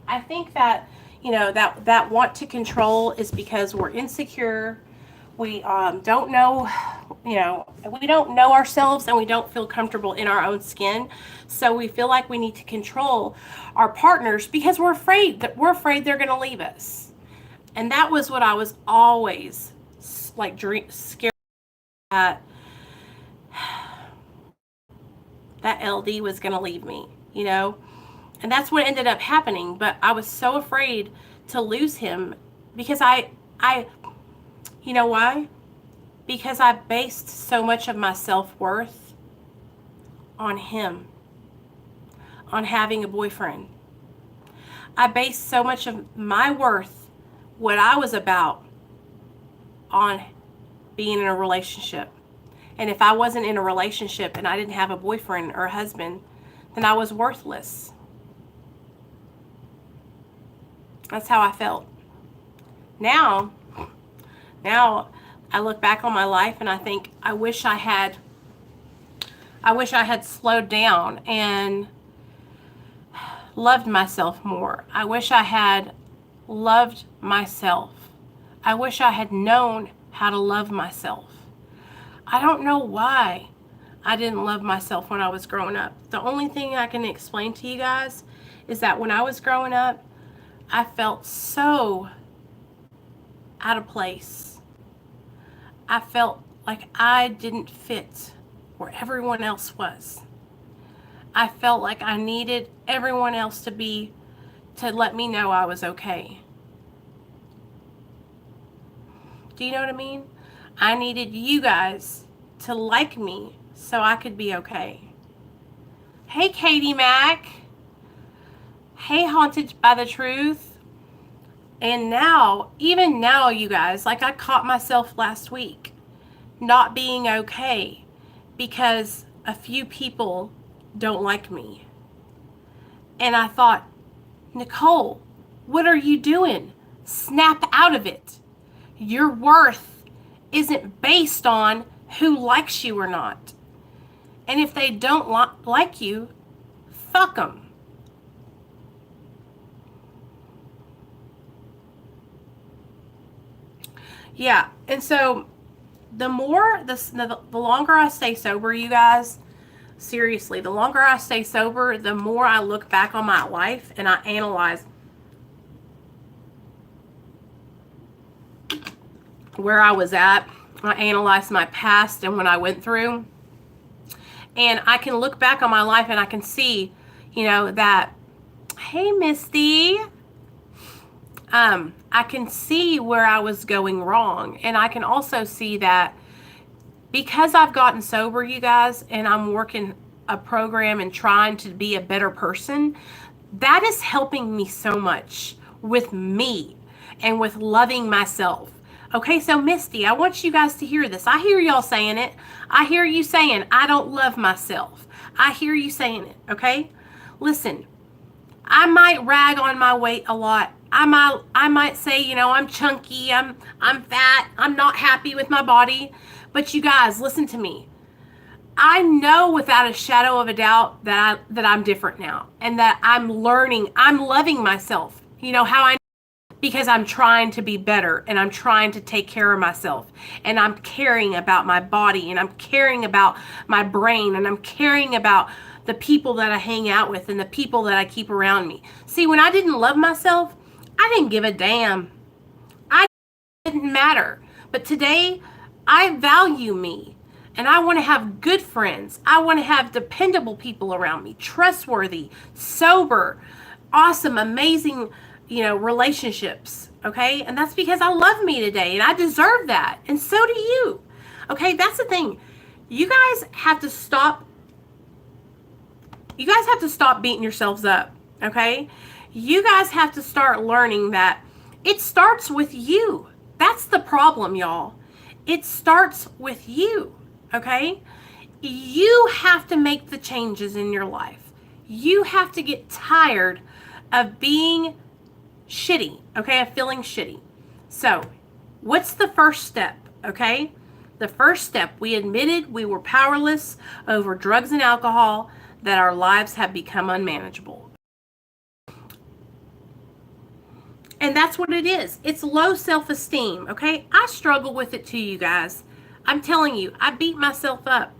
I think that, you know, that want to control is because we're insecure. We don't know, you know, we don't know ourselves and we don't feel comfortable in our own skin. So we feel like we need to control our partners because we're afraid they're going to leave us. And that was what I was always like scared that LD was going to leave me. You know, and that's what ended up happening. But I was so afraid to lose him because you know why? Because I based so much of my self-worth on him, on having a boyfriend. I based so much of my worth, what I was about, on being in a relationship. And if I wasn't in a relationship and I didn't have a boyfriend or a husband, then I was worthless. That's how I felt. Now I look back on my life and I think I wish I had slowed down and loved myself more. I wish I had loved myself. I wish I had known how to love myself. I don't know why I didn't love myself when I was growing up. The only thing I can explain to you guys is that when I was growing up, I felt so out of place. I felt like I didn't fit where everyone else was. I felt like I needed everyone else to let me know I was okay. Do you know what I mean? I needed you guys to like me so I could be okay. Hey, Katie Mac. Hey, Haunted by the Truth. And now, even now, you guys, like I caught myself last week not being okay because a few people don't like me. And I thought, Nicole, what are you doing? Snap out of it. Your worth isn't based on who likes you or not. And if they don't like you, fuck them. Yeah, and so the longer I stay sober, you guys, seriously, the longer I stay sober, the more I look back on my life and I analyze where I was at. I analyze my past and what I went through. And I can look back on my life and I can see, that, hey, Misty, I can see where I was going wrong. And I can also see that because I've gotten sober, you guys, and I'm working a program and trying to be a better person, that is helping me so much with me and with loving myself. Okay, so Misty, I want you guys to hear this. I hear y'all saying it. I hear you saying, I don't love myself. I hear you saying it, okay? Listen, I might rag on my weight a lot. I might say, I'm chunky, I'm fat, I'm not happy with my body. But you guys, listen to me. I know without a shadow of a doubt that I'm different now and that I'm learning, I'm loving myself. You know how I because I'm trying to be better and I'm trying to take care of myself and I'm caring about my body and I'm caring about my brain and I'm caring about the people that I hang out with and the people that I keep around me. See, when I didn't love myself, I didn't give a damn. I didn't matter. But today, I value me and I want to have good friends. I want to have dependable people around me, trustworthy, sober, awesome, amazing, relationships, okay? And that's because I love me today and I deserve that. And so do you. Okay, that's the thing. You guys have to stop beating yourselves up, okay? You guys have to start learning that it starts with you. That's the problem, y'all. It starts with you, okay? You have to make the changes in your life. You have to get tired of being shitty, okay? Of feeling shitty. So, what's the first step, okay? The first step, we admitted we were powerless over drugs and alcohol, that our lives have become unmanageable. And that's what it is. It's low self-esteem, okay? I struggle with it too, you guys. I'm telling you, I beat myself up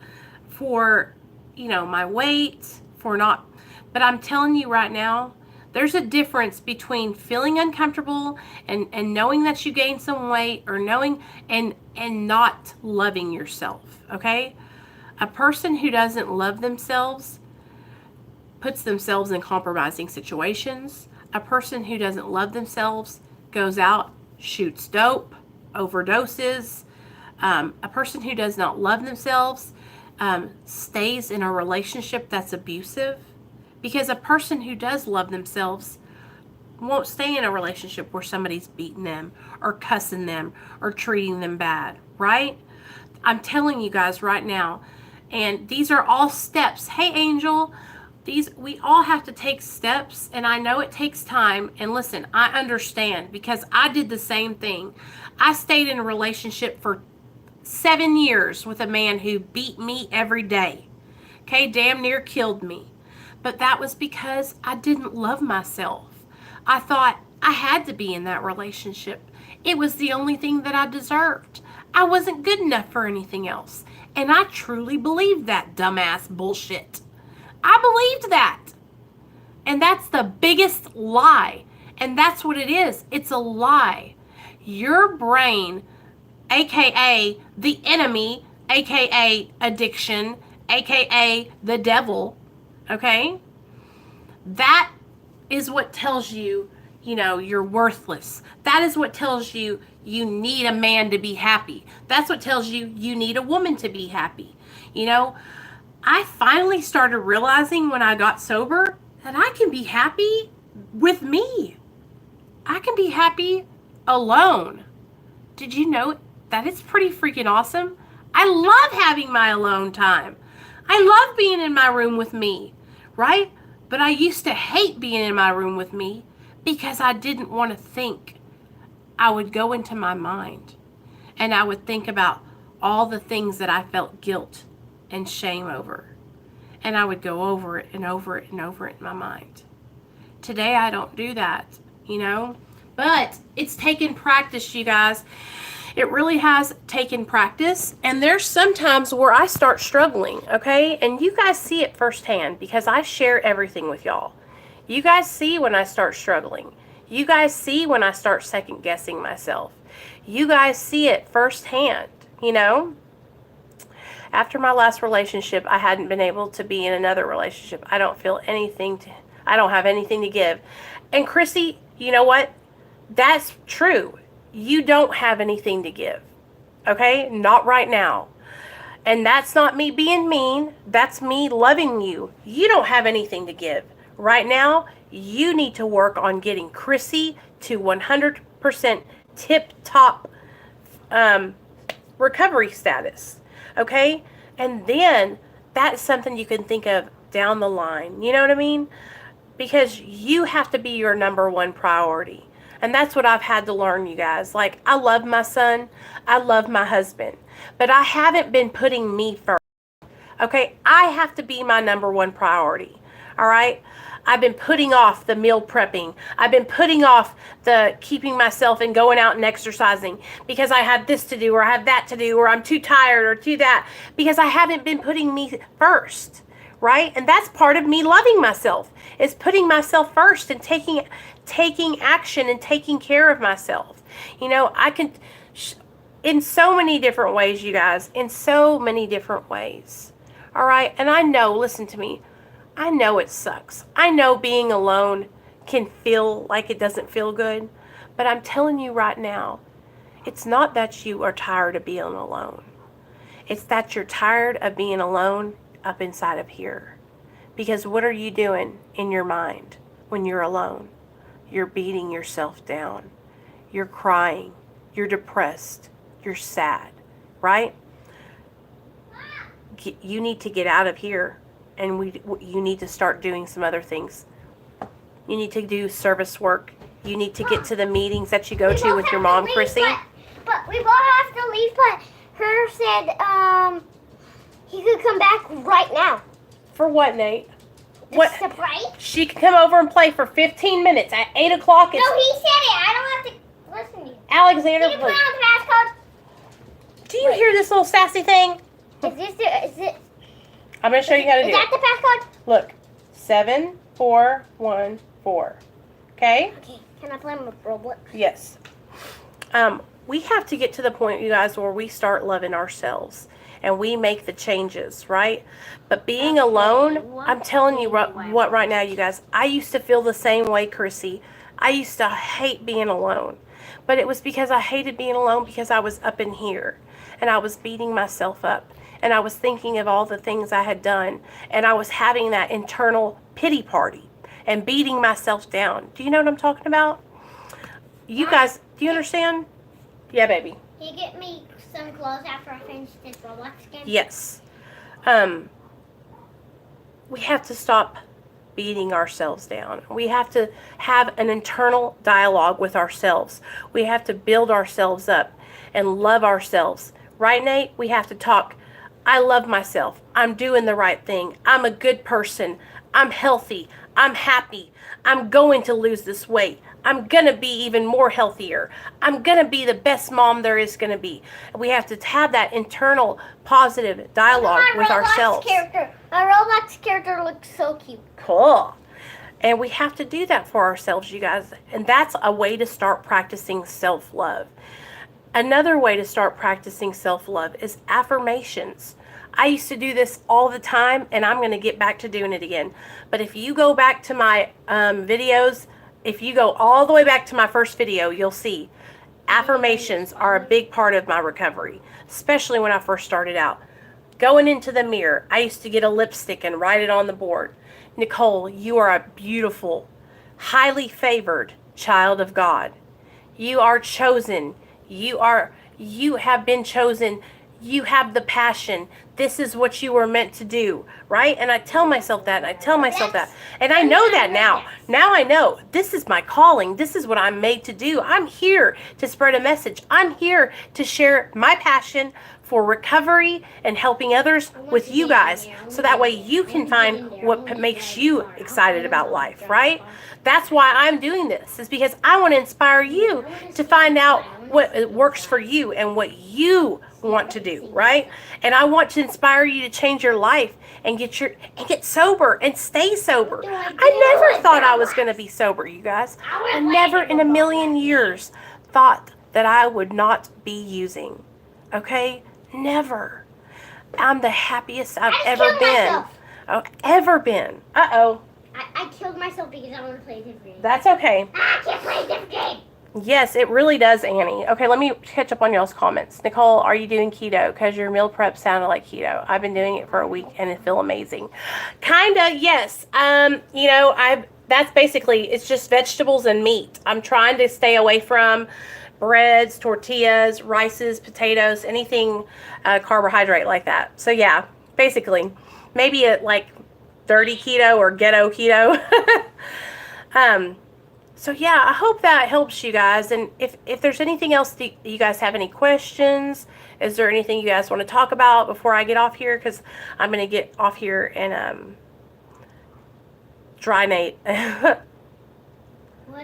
for, my weight, but I'm telling you right now, there's a difference between feeling uncomfortable and knowing that you gained some weight or knowing and not loving yourself, okay? A person who doesn't love themselves puts themselves in compromising situations. A person who doesn't love themselves goes out, shoots dope, overdoses. A person who does not love themselves stays in a relationship that's abusive, because a person who does love themselves won't stay in a relationship where somebody's beating them or cussing them or treating them bad, right? I'm telling you guys right now, and these are all steps. Hey, Angel, we all have to take steps, and I know it takes time. And listen, I understand, because I did the same thing. I stayed in a relationship for 7 years with a man who beat me every day. Okay, damn near killed me. But that was because I didn't love myself. I thought I had to be in that relationship. It was the only thing that I deserved. I wasn't good enough for anything else. And I truly believed that dumbass bullshit. I believed that. And that's the biggest lie. And that's what it is. It's a lie. Your brain, aka the enemy, aka addiction, aka the devil, okay? That is what tells you, you're worthless. That is what tells you you need a man to be happy. That's what tells you you need a woman to be happy. I finally started realizing when I got sober that I can be happy with me. I can be happy alone. Did you know that it's pretty freaking awesome? I love having my alone time. I love being in my room with me, right? But I used to hate being in my room with me because I didn't want to think. I would go into my mind and I would think about all the things that I felt guilt and shame over. And I would go over it and over it and over it in my mind. Today I don't do that, But it's taken practice, you guys. It really has taken practice, and there's sometimes where I start struggling, okay? And you guys see it firsthand because I share everything with y'all. You guys see when I start struggling. You guys see when I start second guessing myself. You guys see it firsthand, After my last relationship, I hadn't been able to be in another relationship. I don't have anything to give. And Krissy, you know what? That's true. You don't have anything to give, okay? Not right now. And that's not me being mean. That's me loving you. You don't have anything to give. Right now, you need to work on getting Krissy to 100% tip-top recovery status, okay? And then that's something you can think of down the line. You know what I mean? Because you have to be your number one priority. And that's what I've had to learn, you guys. Like, I love my son. I love my husband. But I haven't been putting me first. Okay? I have to be my number one priority. All right? I've been putting off the meal prepping. I've been putting off the keeping myself and going out and exercising because I have this to do or I have that to do or I'm too tired or too that, because I haven't been putting me first. Right? And that's part of me loving myself, is putting myself first and taking action and taking care of myself. I can, in so many different ways, you guys, in so many different ways. All right? And I know, listen to me, I know it sucks. I know being alone can feel like it doesn't feel good. But I'm telling you right now, it's not that you are tired of being alone. It's that you're tired of being alone up inside of here. Because what are you doing in your mind when you're alone? You're beating yourself down. You're crying. You're depressed. You're sad, right? You need to get out of here, and you need to start doing some other things. You need to do service work. You need to get to the meetings that you go to with your mom, Krissy. But we both have to leave, but her said, he could come back right now. For what, Nate? What? Surprise? She can come over and play for 15 minutes at 8 o'clock. No, he said it. I don't have to listen to you. Alexander, Can you put on the passcode? Do you hear this little sassy thing? Is it? I'm going to show you how to do it. Is that the passcode? Look, 7414. Okay? Okay. Can I play with Roblox? Yes. We have to get to the point, you guys, where we start loving ourselves. And we make the changes, right? But being alone, I'm telling you what right now, you guys, I used to feel the same way, Krissy. I used to hate being alone. But it was because I hated being alone, because I was up in here and I was beating myself up and I was thinking of all the things I had done and I was having that internal pity party and beating myself down. Do you know what I'm talking about? You guys, do you understand? Yeah, baby. Can you get me some clothes after I finish this Roblox game? Yes. We have to stop beating ourselves down. We have to have an internal dialogue with ourselves. We have to build ourselves up and love ourselves. Right, Nate? We have to talk. I love myself. I'm doing the right thing. I'm a good person. I'm healthy. I'm happy. I'm going to lose this weight. I'm going to be even more healthier. I'm going to be the best mom there is going to be. We have to have that internal positive dialogue with ourselves. My Roblox character looks so cute. Cool. And we have to do that for ourselves, you guys. And that's a way to start practicing self-love. Another way to start practicing self-love is affirmations. I used to do this all the time, and I'm going to get back to doing it again. But if you go back to my videos, if you go all the way back to my first video, you'll see affirmations are a big part of my recovery, especially when I first started out. Going into the mirror, I used to get a lipstick and write it on the board. Nicole, you are a beautiful, highly favored child of God. You are chosen. You have been chosen. You have the passion. This is what you were meant to do, right? And I tell myself that, and I tell myself that. And I know that now. Now I know this is my calling. This is what I'm made to do. I'm here to spread a message. I'm here to share my passion for recovery and helping others with you guys. So that way you can find what makes you excited about life, right? That's why I'm doing this, is because I want to inspire you to find out what works for you and what you want to do, right? And I want to inspire you to change your life and get sober and stay sober. I never thought I was going to be sober, you guys. I never in a million years thought that I would not be using. Okay? Never. I'm the happiest I've ever been. Oh, ever been. Uh-oh. I killed myself because I want to play this game. That's okay. I can't play this game. Yes, it really does, Annie. Okay, let me catch up on y'all's comments. Nicole, are you doing keto? Because your meal prep sounded like keto. I've been doing it for a week and it feel amazing. Kinda, yes. You know, that's basically, it's just vegetables and meat. I'm trying to stay away from breads, tortillas, rices, potatoes, anything carbohydrate like that. So yeah, basically, maybe like dirty keto or ghetto keto. So yeah, I hope that helps you guys. And if there's anything else, do you guys have any questions? Is there anything you guys want to talk about before I get off here? Because I'm going to get off here and dry Nate. What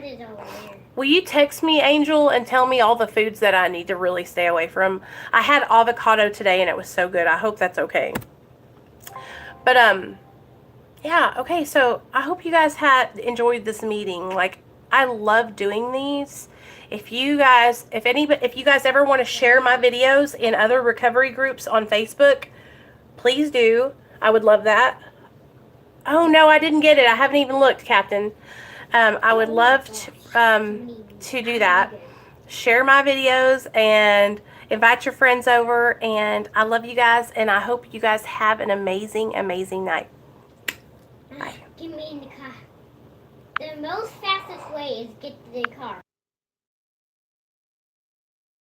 is over there? Will you text me, Angel, and tell me all the foods that I need to really stay away from? I had avocado today and it was so good. I hope that's okay. But yeah, okay, so I hope you guys enjoyed this meeting. Like, I love doing these. If you guys ever want to share my videos in other recovery groups on Facebook, please do. I would love that. Oh no, I didn't get it. I haven't even looked, Captain. I would love to do that. Share my videos and invite your friends over. And I love you guys, and I hope you guys have an amazing, amazing night. Bye. Get me in the car. The most fastest way is get to the car.